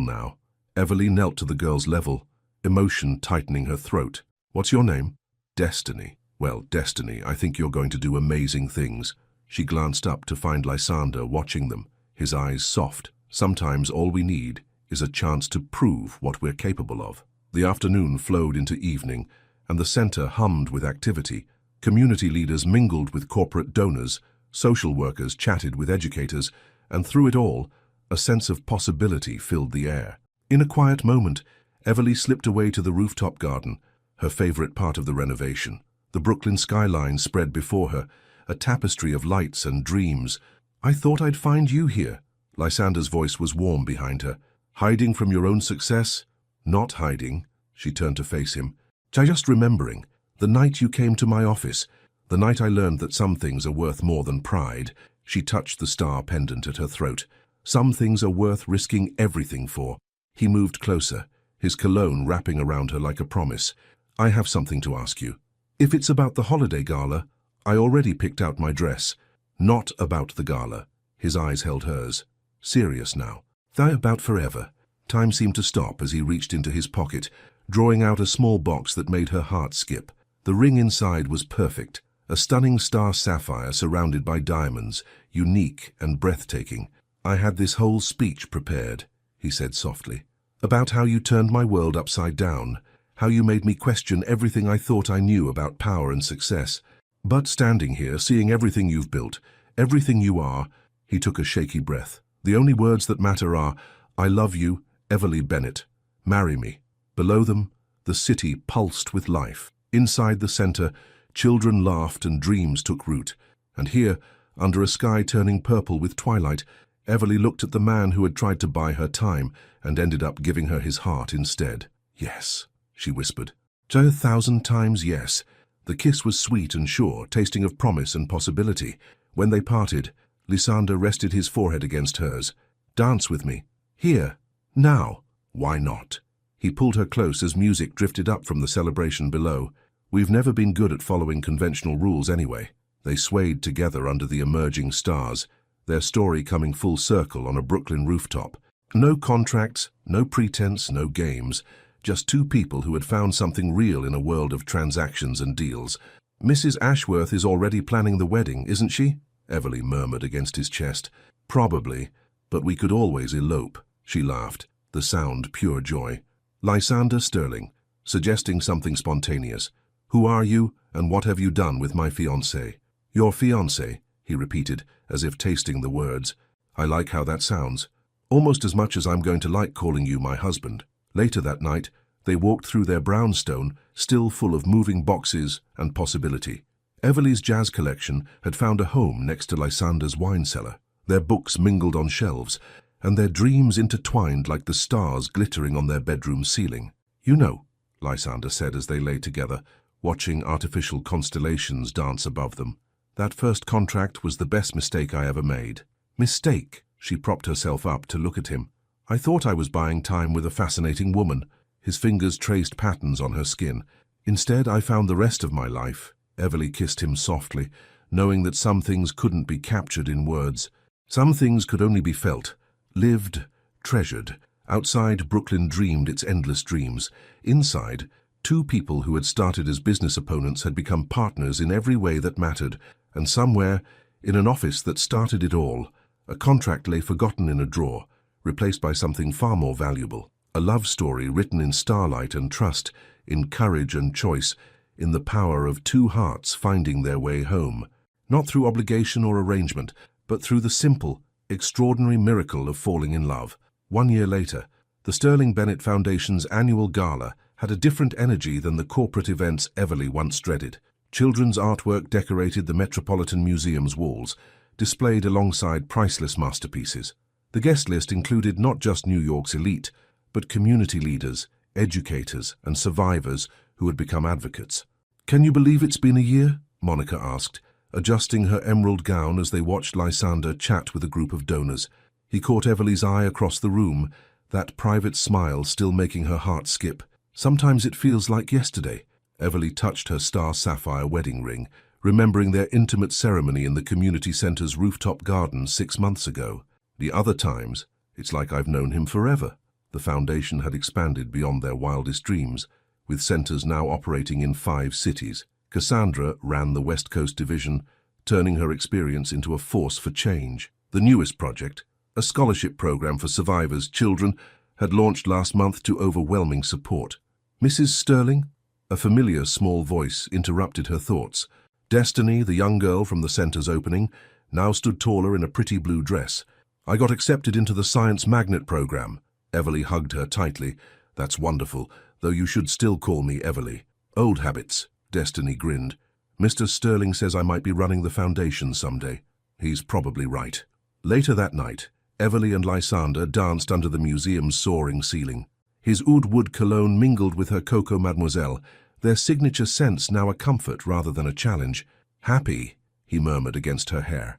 now." Everly knelt to the girl's level, emotion tightening her throat. "What's your name?" "Destiny." "Well, Destiny, I think you're going to do amazing things." She glanced up to find Lysander watching them, his eyes soft. "Sometimes all we need is a chance to prove what we're capable of." The afternoon flowed into evening, and the center hummed with activity. Community leaders mingled with corporate donors, social workers chatted with educators, and through it all, a sense of possibility filled the air. In a quiet moment, Everly slipped away to the rooftop garden, her favorite part of the renovation. The Brooklyn skyline spread before her, a tapestry of lights and dreams. "I thought I'd find you here." Lysander's voice was warm behind her. "Hiding from your own success?" "Not hiding." She turned to face him. "Just remembering. The night you came to my office. The night I learned that some things are worth more than pride." She touched the star pendant at her throat. "Some things are worth risking everything for." He moved closer, his cologne wrapping around her like a promise. "I have something to ask you. If it's about the holiday gala, I already picked out my dress." "Not about the gala." His eyes held hers. "Serious now. They're about forever." Time seemed to stop as he reached into his pocket, drawing out a small box that made her heart skip. The ring inside was perfect, a stunning star sapphire surrounded by diamonds, unique and breathtaking. "I had this whole speech prepared," he said softly, "about how you turned my world upside down, how you made me question everything I thought I knew about power and success. But standing here, seeing everything you've built, everything you are," he took a shaky breath, "the only words that matter are, I love you, Everly Bennett. Marry me." Below them, the city pulsed with life. Inside the center, children laughed and dreams took root. And here, under a sky turning purple with twilight, Everly looked at the man who had tried to buy her time and ended up giving her his heart instead. "Yes," she whispered. 1,000 times yes." The kiss was sweet and sure, tasting of promise and possibility. When they parted, Lysander rested his forehead against hers. Dance with me. Here. Now. Why not? He pulled her close as music drifted up from the celebration below. We've never been good at following conventional rules anyway. They swayed together under the emerging stars, their story coming full circle on a Brooklyn rooftop. No contracts, no pretense, no games. Just two people who had found something real in a world of transactions and deals. Mrs. Ashworth is already planning the wedding, isn't she? Everly murmured against his chest. Probably, but we could always elope. She laughed, the sound pure joy. Lysander Sterling, suggesting something spontaneous. Who are you, and what have you done with my fiancé? Your fiancé, he repeated, as if tasting the words. I like how that sounds. Almost as much as I'm going to like calling you my husband. Later that night, they walked through their brownstone, still full of moving boxes and possibility. Everly's jazz collection had found a home next to Lysander's wine cellar. Their books mingled on shelves, and their dreams intertwined like the stars glittering on their bedroom ceiling. You know, Lysander said as they lay together, watching artificial constellations dance above them. That first contract was the best mistake I ever made. Mistake? She propped herself up to look at him. I thought I was buying time with a fascinating woman. His fingers traced patterns on her skin. Instead, I found the rest of my life. Everly kissed him softly, knowing that some things couldn't be captured in words. Some things could only be felt, lived, treasured. Outside, Brooklyn dreamed its endless dreams. Inside, two people who had started as business opponents had become partners in every way that mattered, and somewhere, in an office that started it all, a contract lay forgotten in a drawer, replaced by something far more valuable. A love story written in starlight and trust, in courage and choice, in the power of two hearts finding their way home. Not through obligation or arrangement, but through the simple, extraordinary miracle of falling in love. 1 year later, the Sterling Bennett Foundation's annual gala had a different energy than the corporate events Everly once dreaded. Children's artwork decorated the Metropolitan Museum's walls, displayed alongside priceless masterpieces. The guest list included not just New York's elite, but community leaders, educators, and survivors who had become advocates. Can you believe it's been a year? Monica asked, adjusting her emerald gown as they watched Lysander chat with a group of donors. He caught Everly's eye across the room, that private smile still making her heart skip. Sometimes it feels like yesterday. Everly touched her star sapphire wedding ring, remembering their intimate ceremony in the community center's rooftop garden 6 months ago. The other times, it's like I've known him forever. The foundation had expanded beyond their wildest dreams, with centers now operating in 5 cities. Cassandra ran the West Coast division, turning her experience into a force for change. The newest project, a scholarship program for survivors' children, had launched last month to overwhelming support. Mrs. Sterling? A familiar small voice interrupted her thoughts. Destiny, the young girl from the center's opening, now stood taller in a pretty blue dress. I got accepted into the Science Magnet program. Everly hugged her tightly. That's wonderful, though you should still call me Everly. Old habits, Destiny grinned. Mr. Sterling says I might be running the foundation someday. He's probably right. Later that night, Everly and Lysander danced under the museum's soaring ceiling. His oud wood cologne mingled with her Coco Mademoiselle, their signature scents now a comfort rather than a challenge. Happy, he murmured against her hair.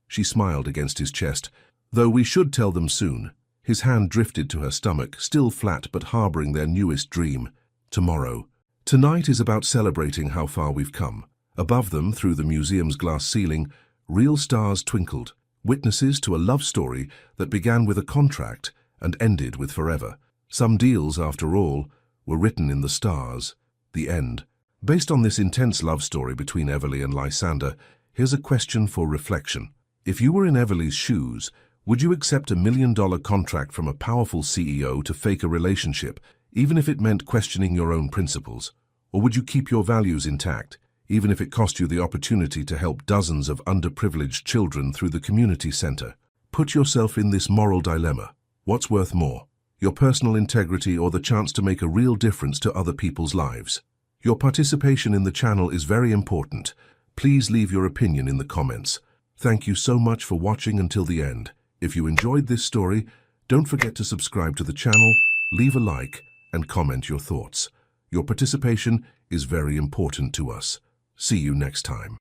She smiled against his chest. Though we should tell them soon. His hand drifted to her stomach, still flat but harboring their newest dream. Tomorrow. Tonight is about celebrating how far we've come. Above them, through the museum's glass ceiling, real stars twinkled, witnesses to a love story that began with a contract and ended with forever. Some deals, after all, were written in the stars. The end. Based on this intense love story between Everly and Lysander, here's a question for reflection. If you were in Everly's shoes, would you accept $1 million contract from a powerful CEO to fake a relationship, even if it meant questioning your own principles? Or would you keep your values intact, even if it cost you the opportunity to help dozens of underprivileged children through the community center? Put yourself in this moral dilemma. What's worth more? Your personal integrity or the chance to make a real difference to other people's lives? Your participation in the channel is very important. Please leave your opinion in the comments. Thank you so much for watching until the end. If you enjoyed this story, don't forget to subscribe to the channel, leave a like, and comment your thoughts. Your participation is very important to us. See you next time.